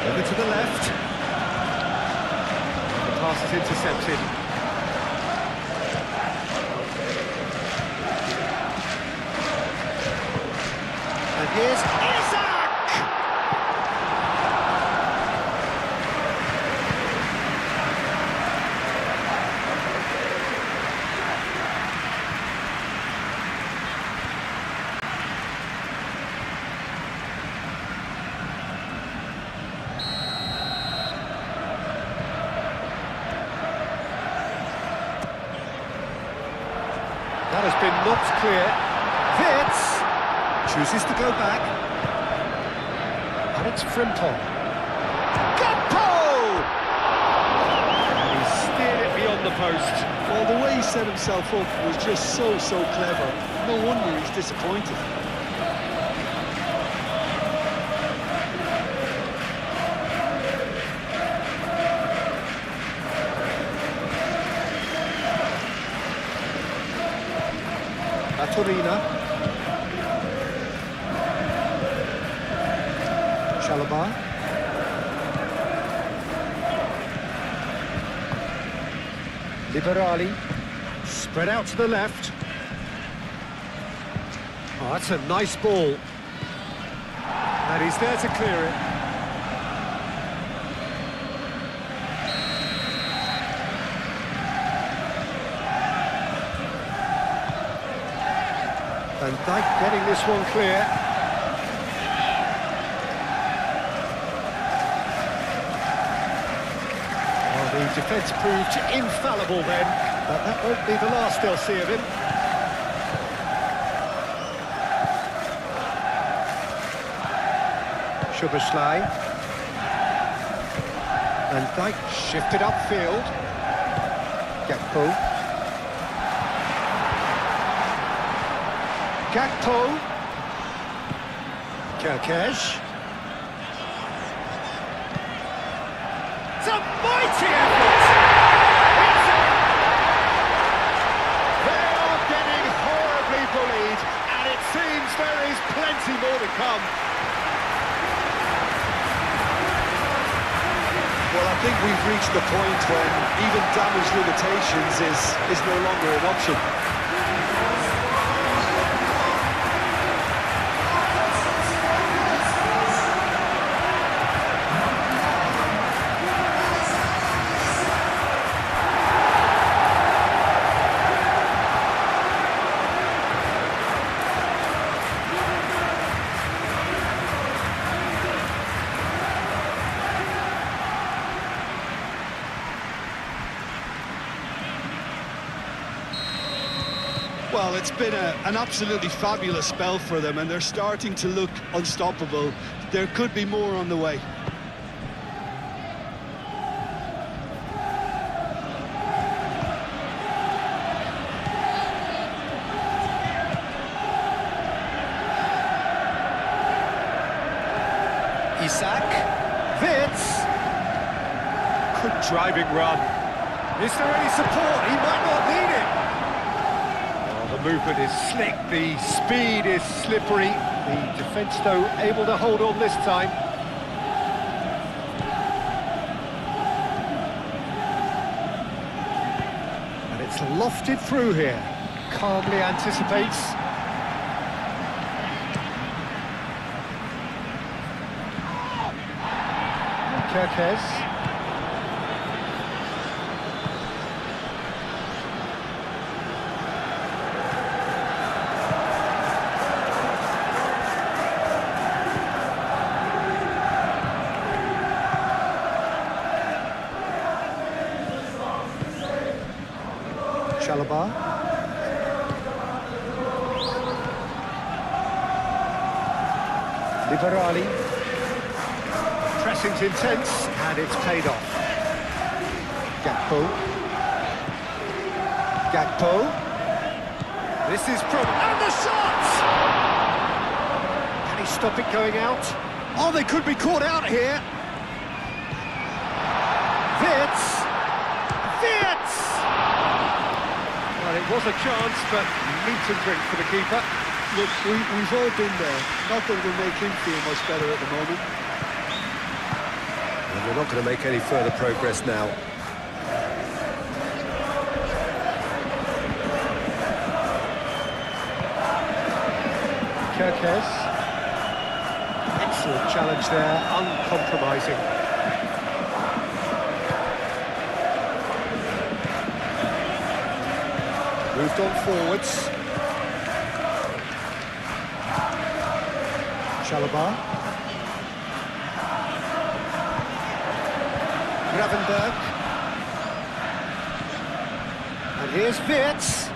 Over to the left. The pass is intercepted. And here's Isak! That has been knocked clear. Vitz chooses to go back. And it's Frimpong. Gakpo! And he steered it beyond the post. Well, the way he set himself up was just so clever. No wonder he's disappointed. Torina. Chalobah. Liberali. Spread out to the left. Oh, that's a nice ball. And he's there to clear it. Van Dijk getting this one clear. Well, the defence proved infallible then, but that won't be the last they'll see of him. Szoboszlai. Van Dijk shifted upfield. Gakpo. Gakpo. Kerkez. It's a mighty effort! It's in! They are getting horribly bullied, and it seems there is plenty more to come. Well, I think we've reached the point when even damage limitations is no longer an option. Well, it's been an absolutely fabulous spell for them, and they're starting to look unstoppable. There could be more on the way. Isak. Vitz. Good driving run. Is there any support? He might not need it. The movement is slick, the speed is slippery. The defence, though, able to hold on this time. And it's lofted through here. Calmly anticipates. Kerkez. Chalobah. Liberali. Pressing's intense, and it's paid off. Gakpo. Gakpo. This is from... And the shot! Can he stop it going out? Oh, they could be caught out here. Vitz. Vitz! Well, it was a chance, but meat and drink for the keeper. Look, we've all been there. Not that it'll make him feel much better at the moment. And we're not going to make any further progress now. Kerkez. Excellent challenge there, uncompromising. Moved on forwards. Chalobah. Gravenberg. And here's Vitz.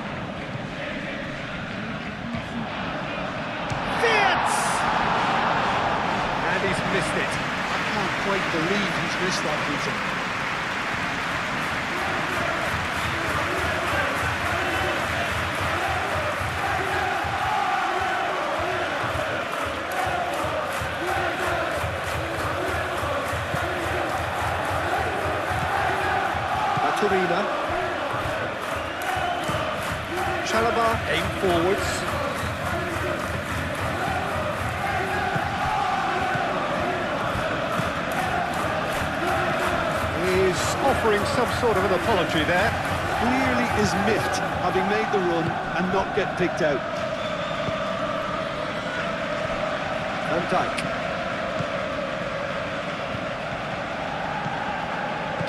believe he's missed that, Peter. Turina. Chalaba aim forwards. He's offering some sort of an apology there. Clearly is miffed, having made the run and not get picked out. Van Dijk.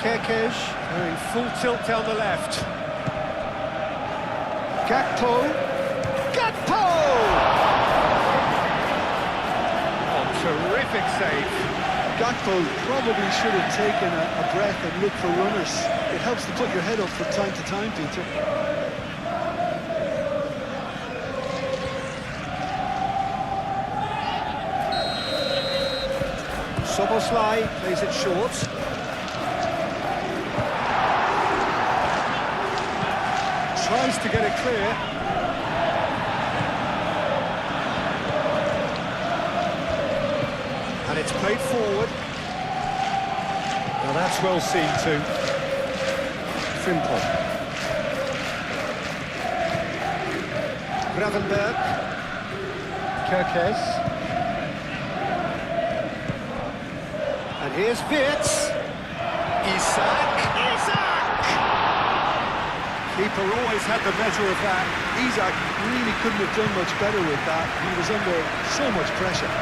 Kerkez going full tilt down the left. Gakpo. Gakpo! Oh, terrific save. Gakpo probably should have taken a breath and looked for runners. It helps to put your head up from time to time, Peter. Soboslai plays it short. Tries to get it clear. And it's played forward. Now that's well seen too. Frimpong. Gravenberg. Kerkez. And here's Wirtz. Isak. Keeper always had the measure of that. Isak really couldn't have done much better with that. He was under so much pressure.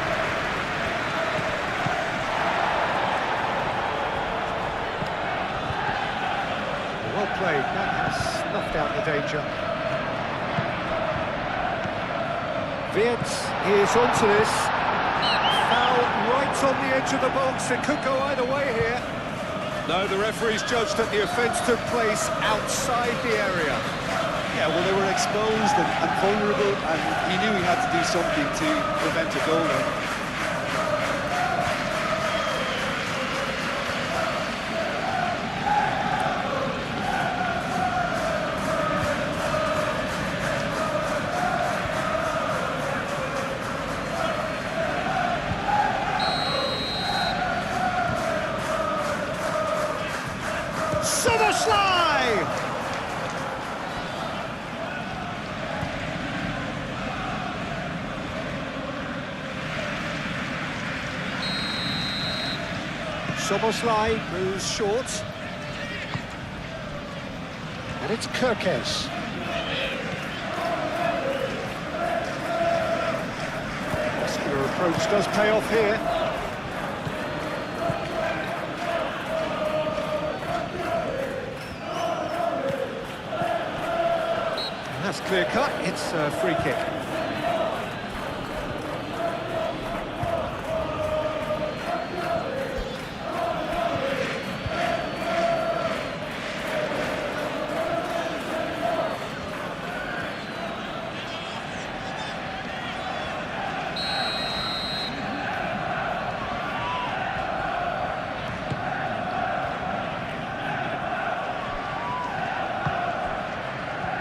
Well played. That has snuffed out the danger. Wirtz is onto this. Foul right on the edge of the box. It could go either way here. No, the referee's judged that the offence took place outside the area. Yeah, well, they were exposed and vulnerable, and he knew he had to do something to prevent a goal then. Soboslai! Soboslai moves short. And it's Kerkez. Muscular approach does pay off here. That's clear cut, it's a free kick.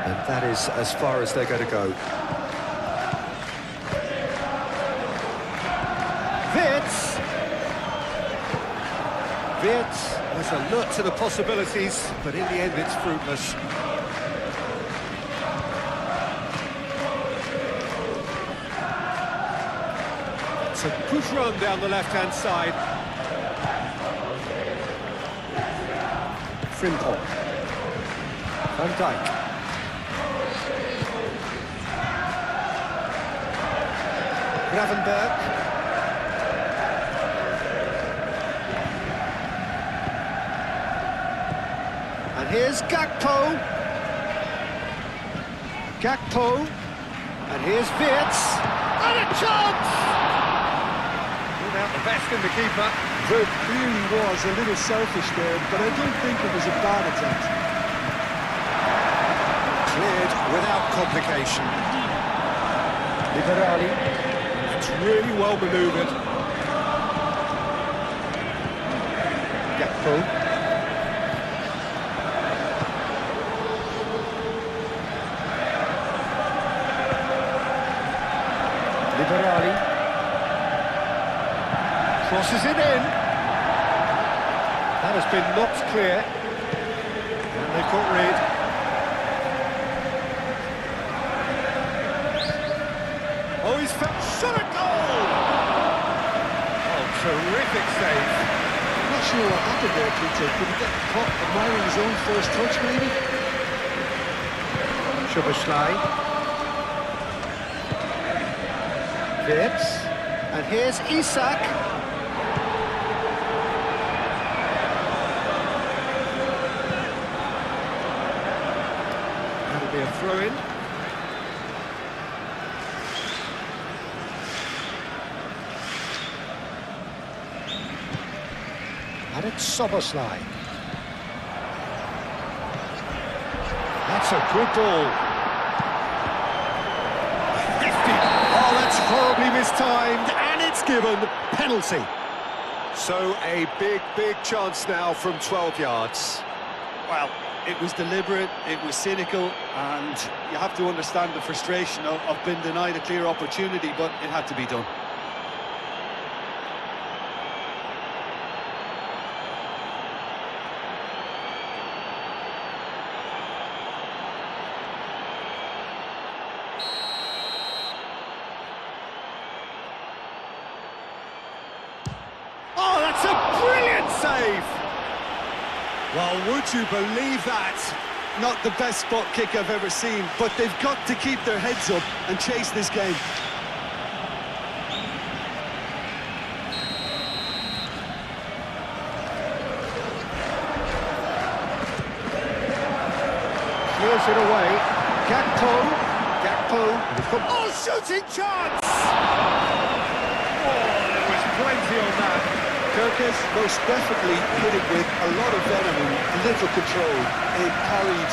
And that is as far as they're going to go. Wirtz! Wirtz was alert to the possibilities, but in the end it's fruitless. It's a good run down the left-hand side. Frimpong. Van Dijk. Gravenberg. And here's Gakpo. Gakpo. And here's Wirtz. And a chance! Pulled out the best in the keeper. It clearly was a little selfish there, but I don't think it was a bad attempt. Cleared without complication. Liberali. It's really well manoeuvred. Gakpo. Liberali. Crosses it in. That has been knocked clear. And they caught rid. Oh, he's shot a goal! Oh, terrific save. I'm not sure what happened there, Peter. Did he get caught admiring his own first touch, maybe? Szoboszlai. Vips. And here's Isak. That'll be a throw-in. And it's Szoboszlai. That's a good ball. Oh, that's horribly mistimed, and it's given penalty. So a big chance now from 12 yards. Well, it was deliberate, it was cynical, and you have to understand the frustration of being denied a clear opportunity, but it had to be done. Oh, that's a brilliant save! Well, would you believe that? Not the best spot kick I've ever seen, but they've got to keep their heads up and chase this game. Clears it away. Gakpo. Oh, shooting chance! Oh, there was plenty on that. Kirkes most definitely hit it with a lot of venom and little control. It carried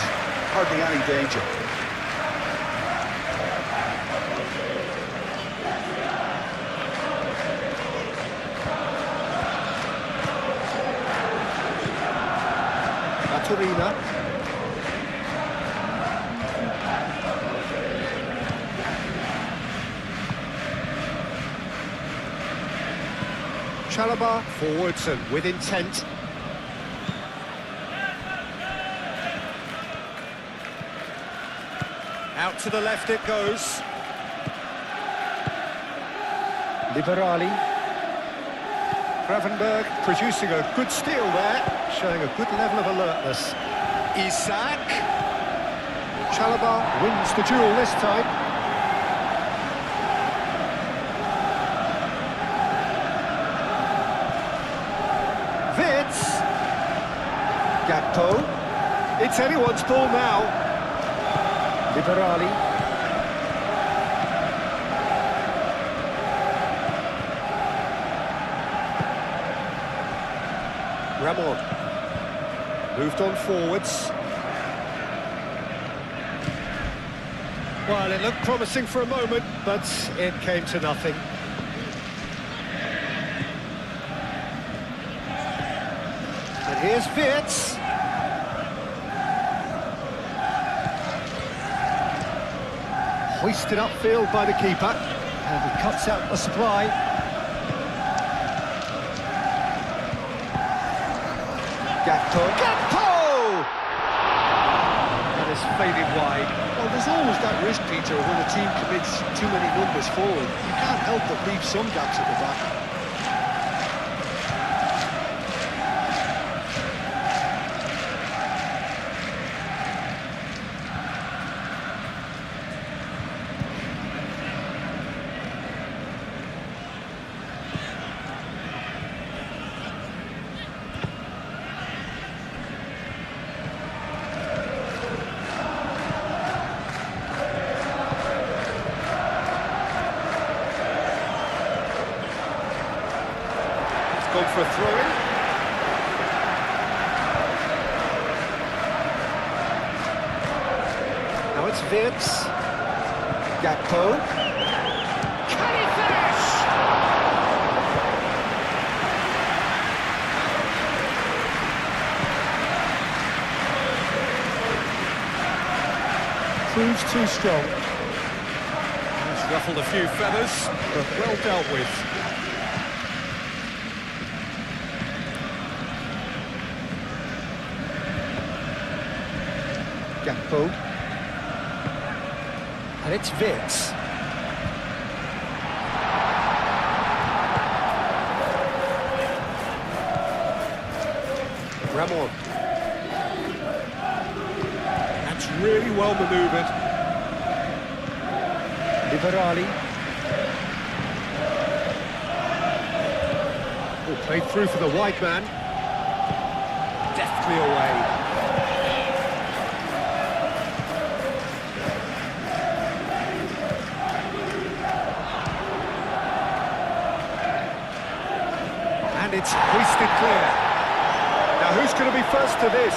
hardly any danger. Maturina. Chalobah forwards and with intent. Out to the left it goes. Liberali. Gravenberg producing a good steal there, showing a good level of alertness. Isak. Chalobah wins the duel this time. Gakpo. It's anyone's ball now. Liberali. Ramon. Moved on forwards. Well, it looked promising for a moment, but it came to nothing. And here's Wirtz. Hoisted upfield by the keeper, and he cuts out the supply. Gakpo! That is faded wide. Well, there's always that risk, Peter, when a team commits too many numbers forward. You can't help but leave some gaps at the back. Gone for a throw-in. Now it's Wirtz. Gakpo. Can he finish? proves too strong. He's ruffled a few feathers, but well dealt with. Gakpo. And it's Vitz. Ramon. That's really well manoeuvred. Liberali. Oh, played through for the wide man. Deftly away. And it's hoisted clear. Now who's going to be first to this?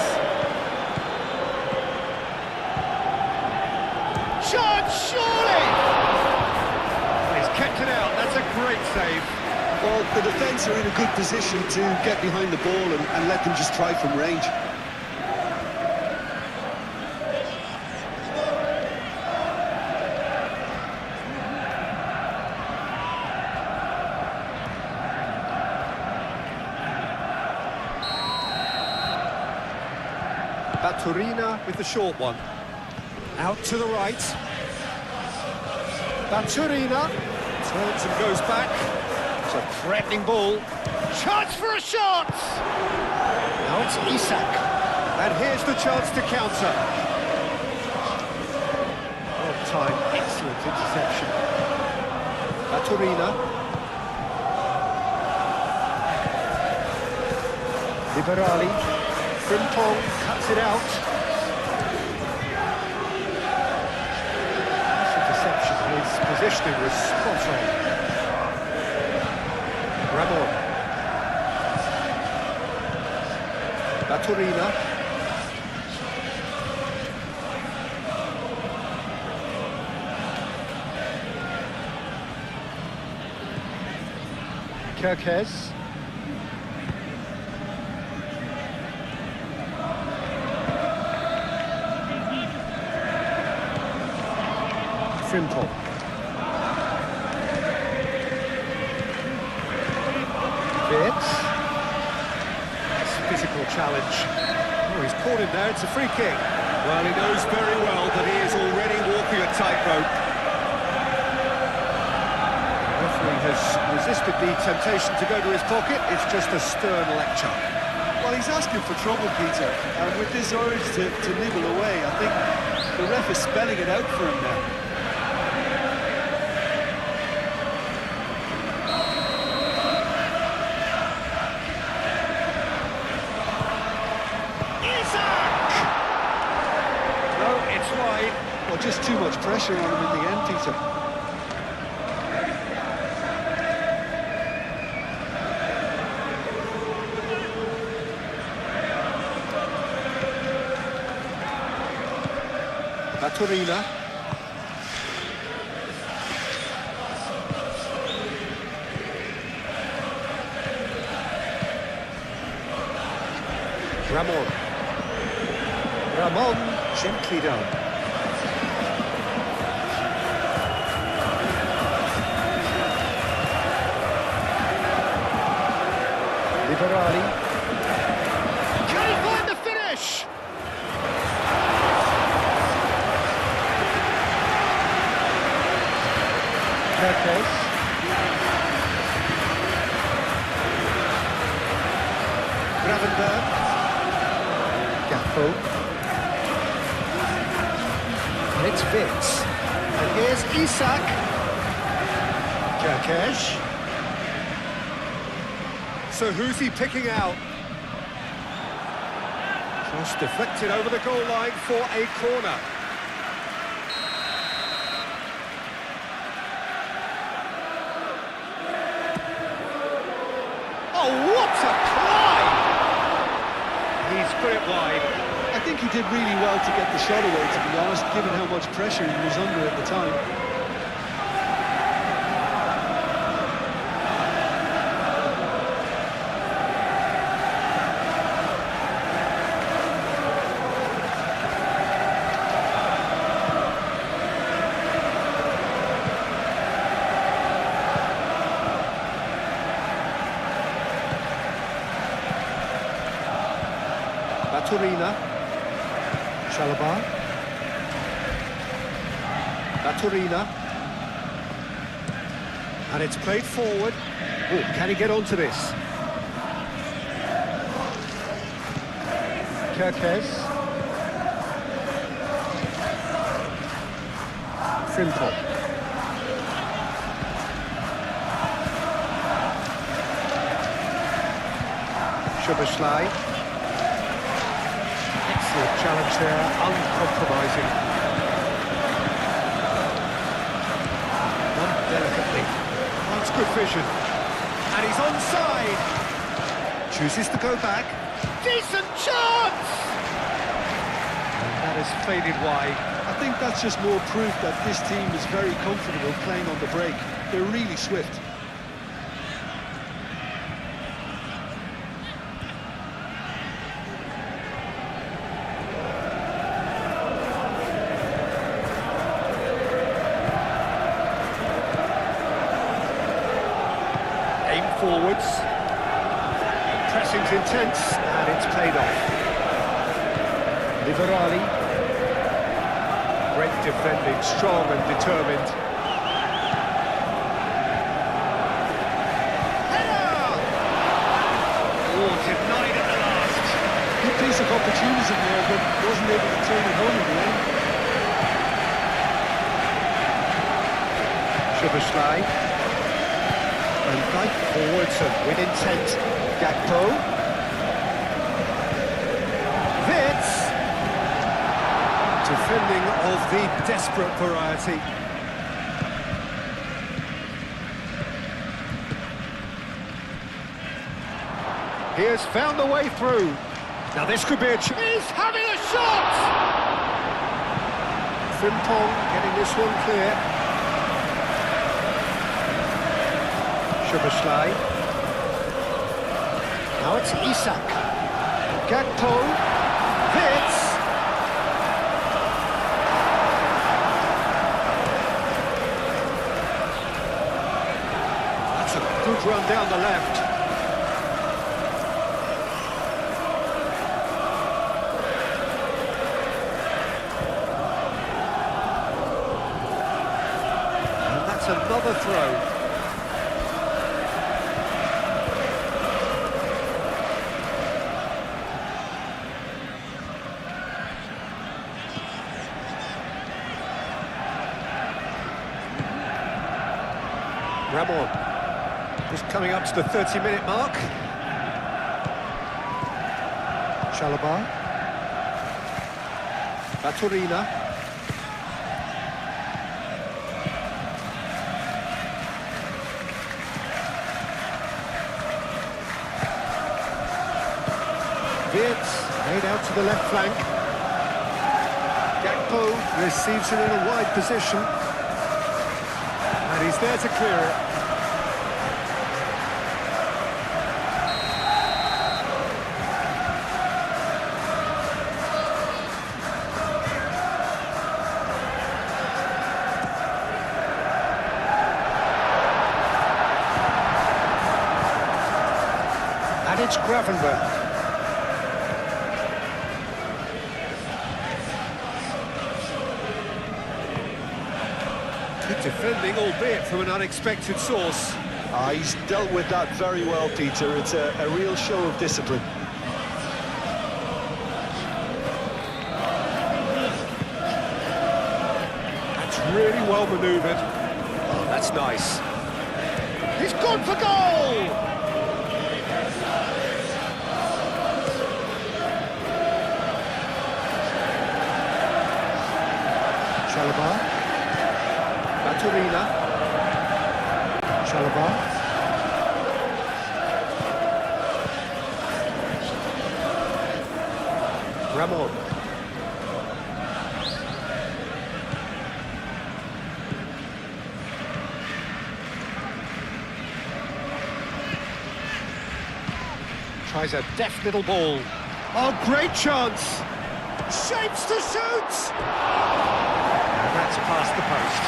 Shot, surely! He's kept it out, that's a great save. Well, the defence are in a good position to get behind the ball and let them just try from range. Baturina with the short one. Out to the right. Baturina turns and goes back. It's a threatening ball. Chance for a shot! Now it's Isak. And here's the chance to counter. Well timed, excellent interception. Baturina. Liberali. Frimpong cuts it out. This interception, his positioning was spot on. Ramon. Baturina. Kerkez. Frimpong. Vitz. Nice physical challenge. Oh, he's caught him there, it's a free kick. Well, he knows very well that he is already walking a tightrope. The referee has resisted the temptation to go to his pocket. It's just a stern lecture. Well, he's asking for trouble, Peter, and with this urge to nibble away, I think the ref is spelling it out for him now. Well, just too much pressure on him in the end, Peter. Baturina. Ramon gently done. Liberali. Can he find the finish? Kerkez. Gravenberg. Gakpo. And it's Vitz. And here's Isak. Kerkez. So who's he picking out? Cross deflected over the goal line for a corner. Oh, what a climb! He's put it wide. I think he did really well to get the shot away, to be honest, given how much pressure he was under at the time. Baturina. Chalobah. Baturina. And it's played forward. Oh, can he get onto this? Kirkes. Frimpong. Szoboszlai. Excellent challenge there, uncompromising. Done delicately. That's good vision. And he's onside. Chooses to go back. Decent chance! And that has faded wide. I think that's just more proof that this team is very comfortable playing on the break. They're really swift. Aim forwards. Pressing's intense, and it's played off. Liverpool. Great defending, strong and determined. Header! Oh, denied at the last. Good piece of opportunism there, but wasn't able to turn it home in the end. Szoboszlai. And right forwards and with intent. Gakpo. Wits. Defending of the desperate variety. He has found a way through. Now this could be a chance. He's having a shot! Frimpong getting this one clear. Szoboszlai. Now it's Isak. Gakpo. Wits. That's a good run down the left. And that's another throw. Ramon, just coming up to the 30-minute mark. Chalobah. Baturina. Wirtz made out to the left flank. Gakpo receives it in a wide position. And he's there to clear it. And it's Gravenberch. Good defending, albeit from an unexpected source. He's dealt with that very well, Peter. It's a real show of discipline. That's really well manoeuvred. Oh, that's nice. He's gone for goal! Chalobah. Baturina. Chalobah. Ramon. Tries a deft little ball. Oh, great chance! Shapes to shoot! And that's past the post.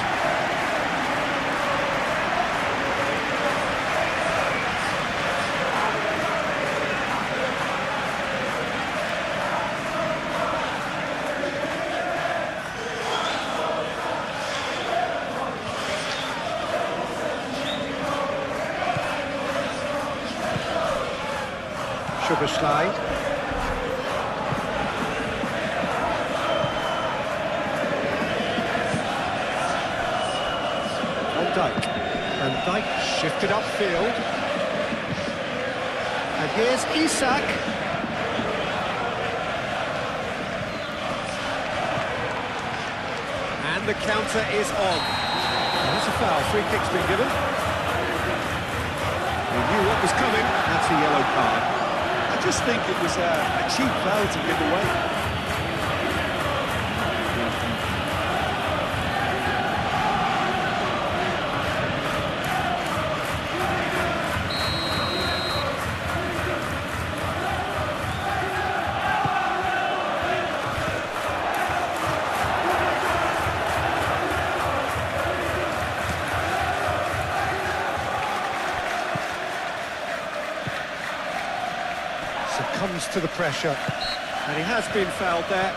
Szoboszlai. Van Dijk shifted upfield. And here's Isak. And the counter is on. That's a foul. Free kick's been given. He knew what was coming. That's a yellow card. I just think it was a cheap foul to give away. Succumbs to the pressure, and he has been fouled there.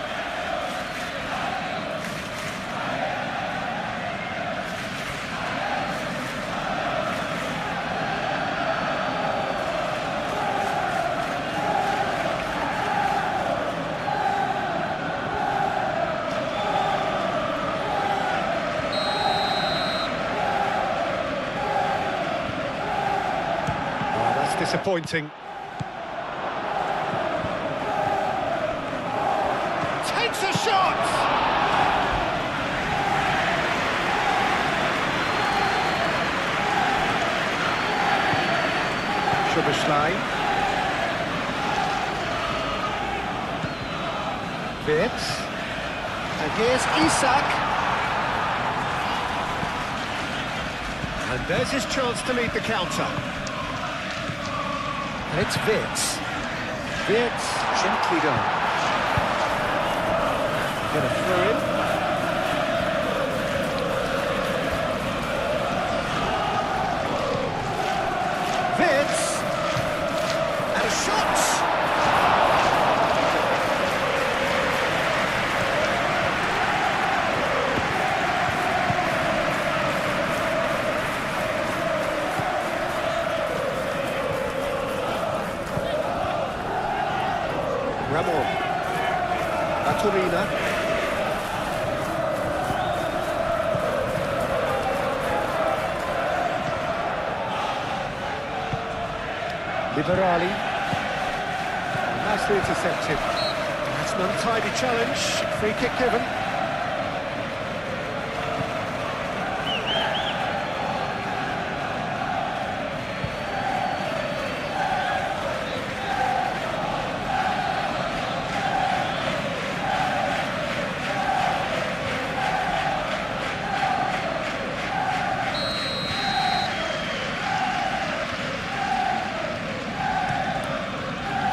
Oh, that's disappointing. Takes a shot! Szoboszlai. Wirtz. And here's Isak. And there's his chance to lead the counter. And it's Wirtz. Wirtz gently done. Get a throw in. Wirtz. And a shot. Ramon. Baturina. Liberali. Nicely intercepted. That's an untidy challenge. Free kick given.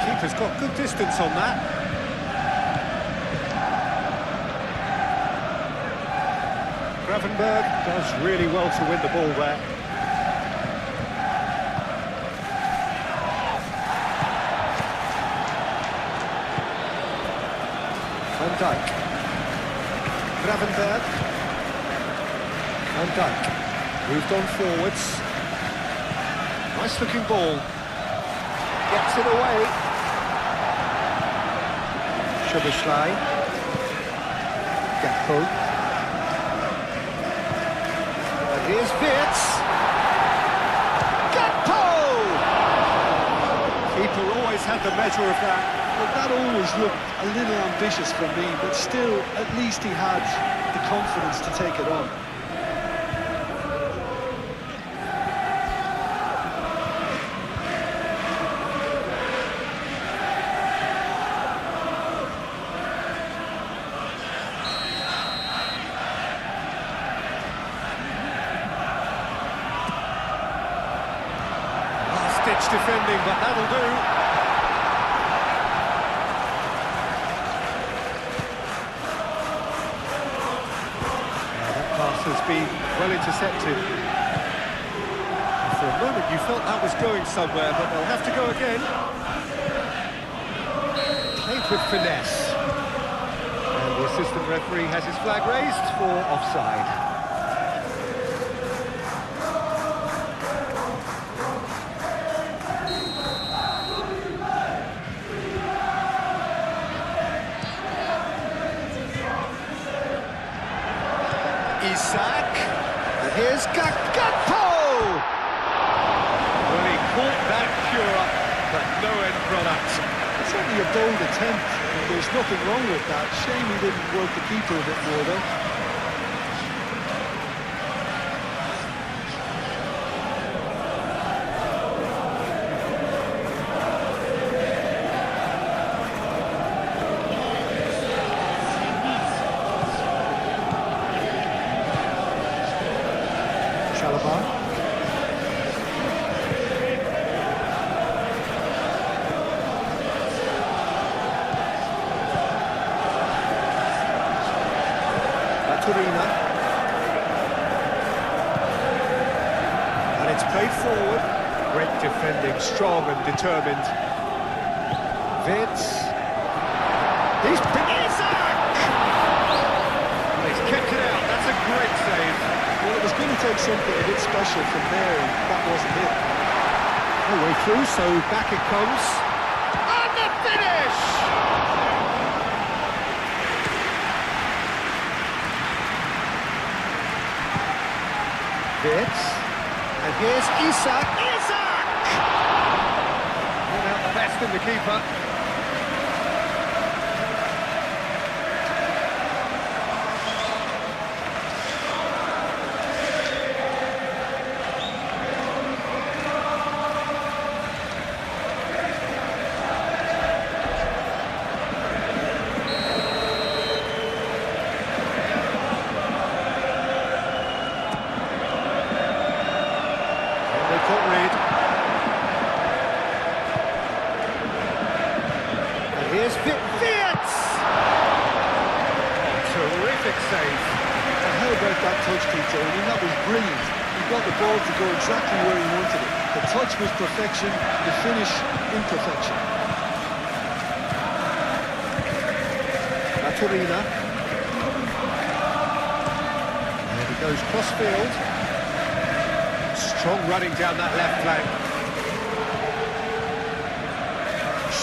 Keeper's got good distance on that. Gravenberg does really well to win the ball there. Van Dijk. Gravenberg. Van Dijk. Moved on forwards. Nice looking ball. Gets it away. Szoboszlai. Gakpo. And here's Wirtz. Gakpo! Keeper always had the measure of that. But that always looked a little ambitious for me, but still, at least he had the confidence to take it on. Last-ditch defending, but that'll do. Has been well intercepted. For a moment you felt that was going somewhere, but they'll have to go again. Played with finesse. And the assistant referee has his flag raised for offside. Isak. And here's Gakpo! Well, he caught that cure, but no end product. It's only a bold attempt, and there's nothing wrong with that. Shame he didn't work the keeper a bit more, though. And it's played forward. Great defending, strong and determined. Vince. He's big Isak! He's kept it out. That's a great save. Well, it was going to take something a bit special from there, and that wasn't it. No way through, so back it comes. And the finish! Vince. And here's Isak. Isak! Brought out the best in the keeper. Here's Vince! Terrific save. How about that touch, Peter? I mean, that was brilliant. He got the ball to go exactly where he wanted it. The touch was perfection, the finish imperfection. Maturina. And he goes cross-field. Strong running down that left flank.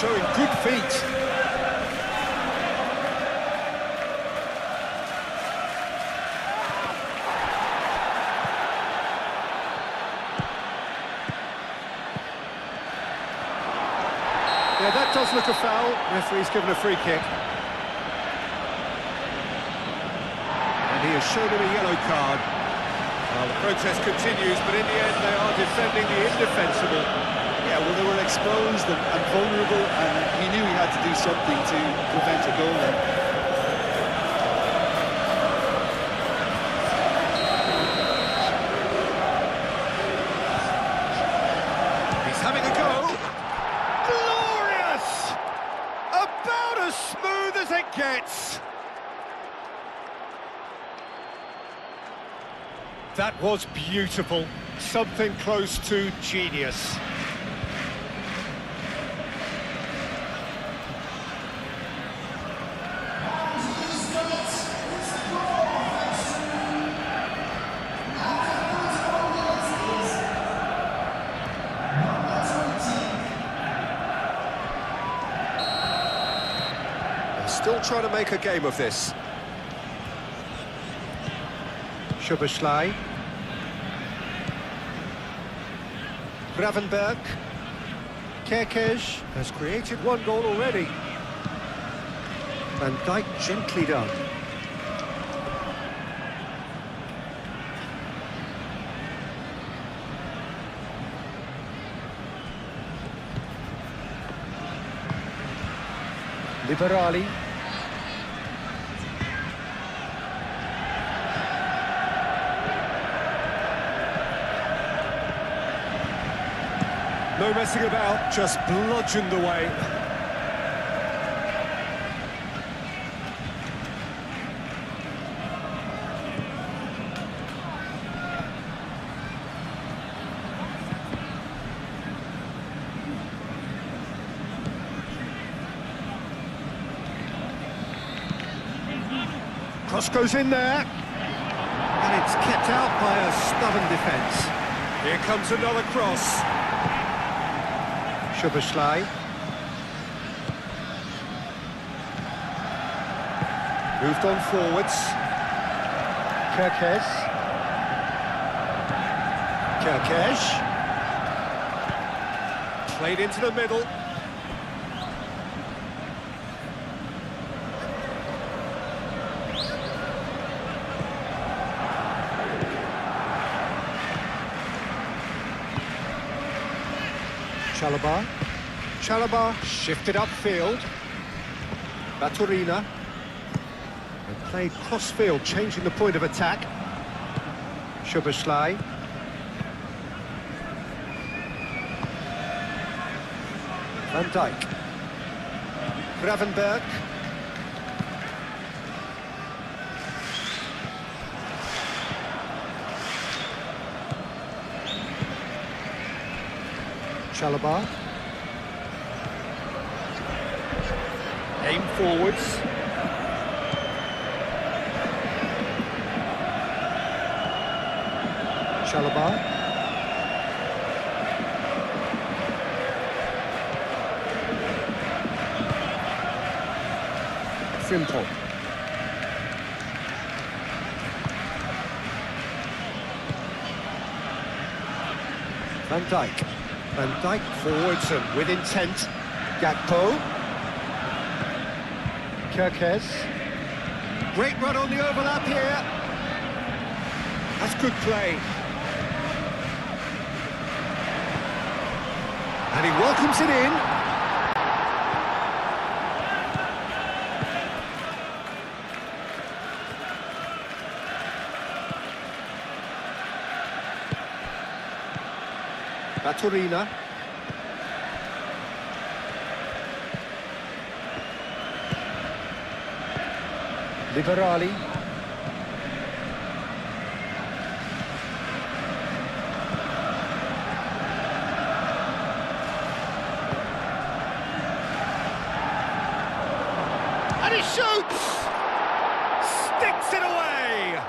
Showing good feet. Yeah, that does look a foul. Referee's given a free kick. And he has shown him a yellow card. Well, the protest continues, but in the end they are defending the indefensible. Yeah, well, they were exposed and vulnerable, and he knew he had to do something to prevent a goal then. He's having a go. Glorious! About as smooth as it gets. That was beautiful. Something close to genius. Still trying to make a game of this. Szoboszlai. Gravenberg. Kerkez has created one goal already. Van Dijk gently done. Liberali. No messing about, just bludgeoned away. Cross goes in there. And it's kept out by a stubborn defence. Here comes another cross. Szoboszlai. Moved on forwards. Kirkes. Kirkesh. Played into the middle. Chalobah. Chalobah shifted upfield. Baturina. And played cross-field, changing the point of attack. Szoboszlai. Van Dijk. Gravenberg. Chalobah. Aim forwards. Chalobah. Frimpong. Van Dijk. Van Dijk forwards and with intent. Gakpo. Kirkes. Great run on the overlap here. That's good play. And he welcomes it in. Baturina. Liberali. And he shoots! Sticks it away!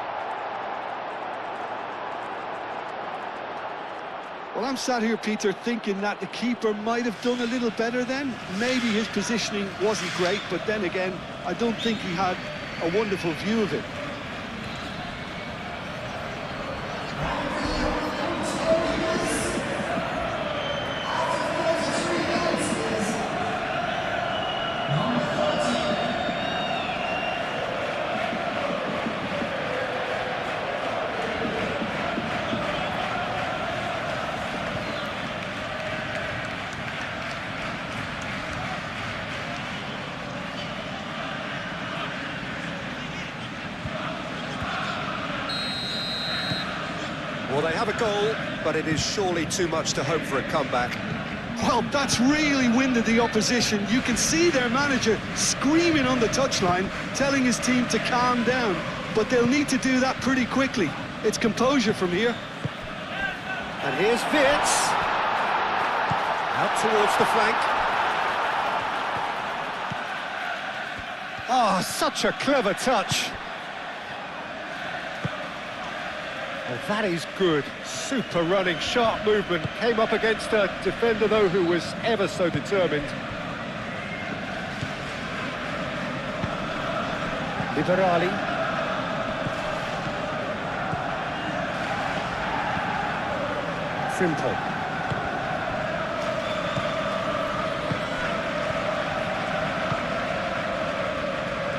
Well, I'm sat here, Peter, thinking that the keeper might have done a little better then. Maybe his positioning wasn't great, but then again, I don't think he had a wonderful view of it. Well, they have a goal, but it is surely too much to hope for a comeback. Well, that's really winded the opposition. You can see their manager screaming on the touchline, telling his team to calm down. But they'll need to do that pretty quickly. It's composure from here. And here's Wirtz. Out towards the flank. Oh, such a clever touch. Oh, that is good. Super running, sharp movement. Came up against a defender, though, who was ever so determined. Liberali. Frimpong.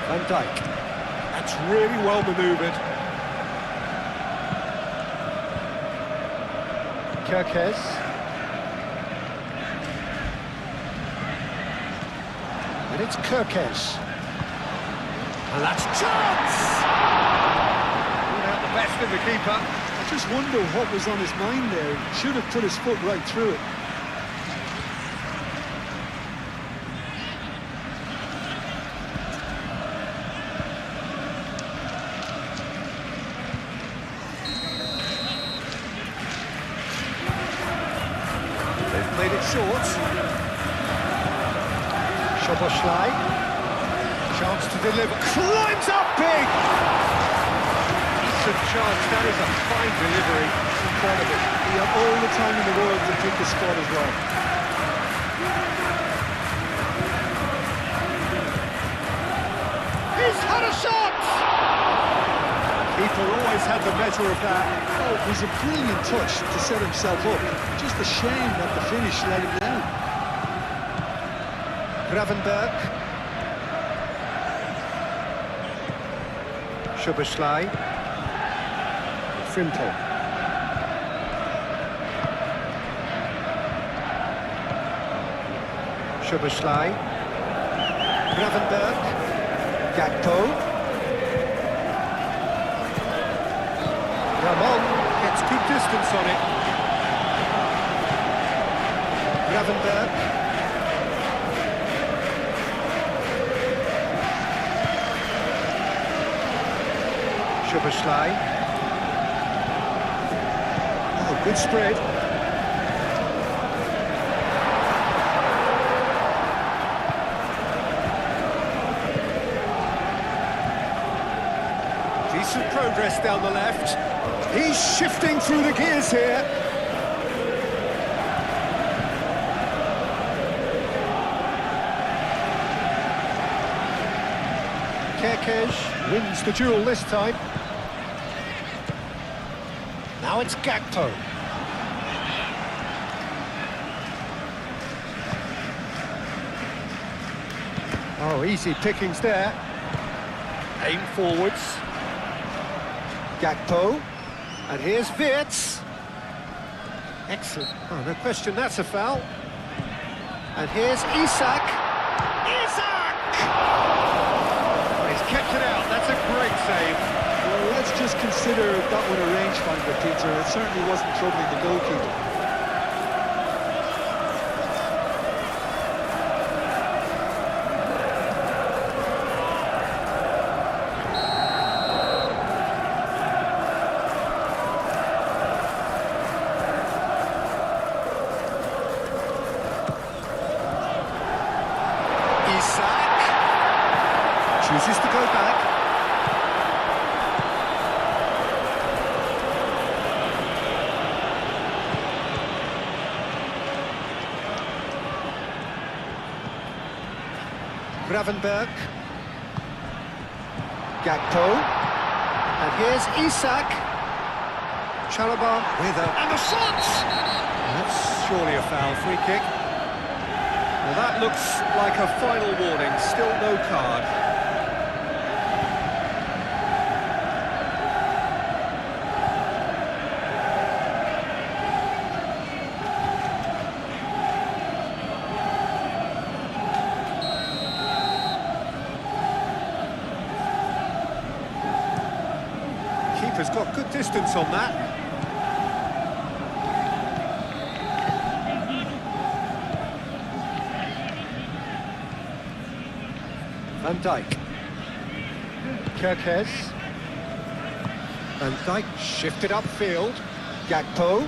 Van Dijk. That's really well manoeuvred. Kirkes. And it's Kirkes. And that's a chance! Brought out the best in the keeper. I just wonder what was on his mind there. He should have put his foot right through it. They've played it short. Szoboszlai. Chance to deliver. Climbs up big! Decent chance. That is a fine delivery. Incredible. He had all the time in the world to pick the spot as well. He's had a shot! goalkeeper always had the measure of that. Oh, it was a brilliant touch to set himself up. Just a shame that the finish let him down. Gravenberg. Szoboszlai. Frimpong. Szoboszlai. Gravenberg. Gakpo. Ramon gets good distance on it. Gravenberg. Szoboszlai. Oh, good spread. Decent progress down the left. He's shifting through the gears here. Kerkez wins the duel this time. Now it's Gakpo. Oh, easy pickings there. Aim forwards. Gakpo. And here's Wirtz. Excellent. Oh, no question, that's a foul. And here's Isak. Isak! He's kept it out. That's a great save. Well, let's just consider that one a rangefinder, Peter. It certainly wasn't troubling the goalkeeper. Isak chooses to go back. Gravenberg. Gakpo. And here's Isak. Chalobah with a... And the shot! That's surely a foul, free kick. Well, that looks like a final warning, still no card. Keeper's got good distance on that. Van Dijk. Kerkez. Van Dijk shifted upfield. Gakpo.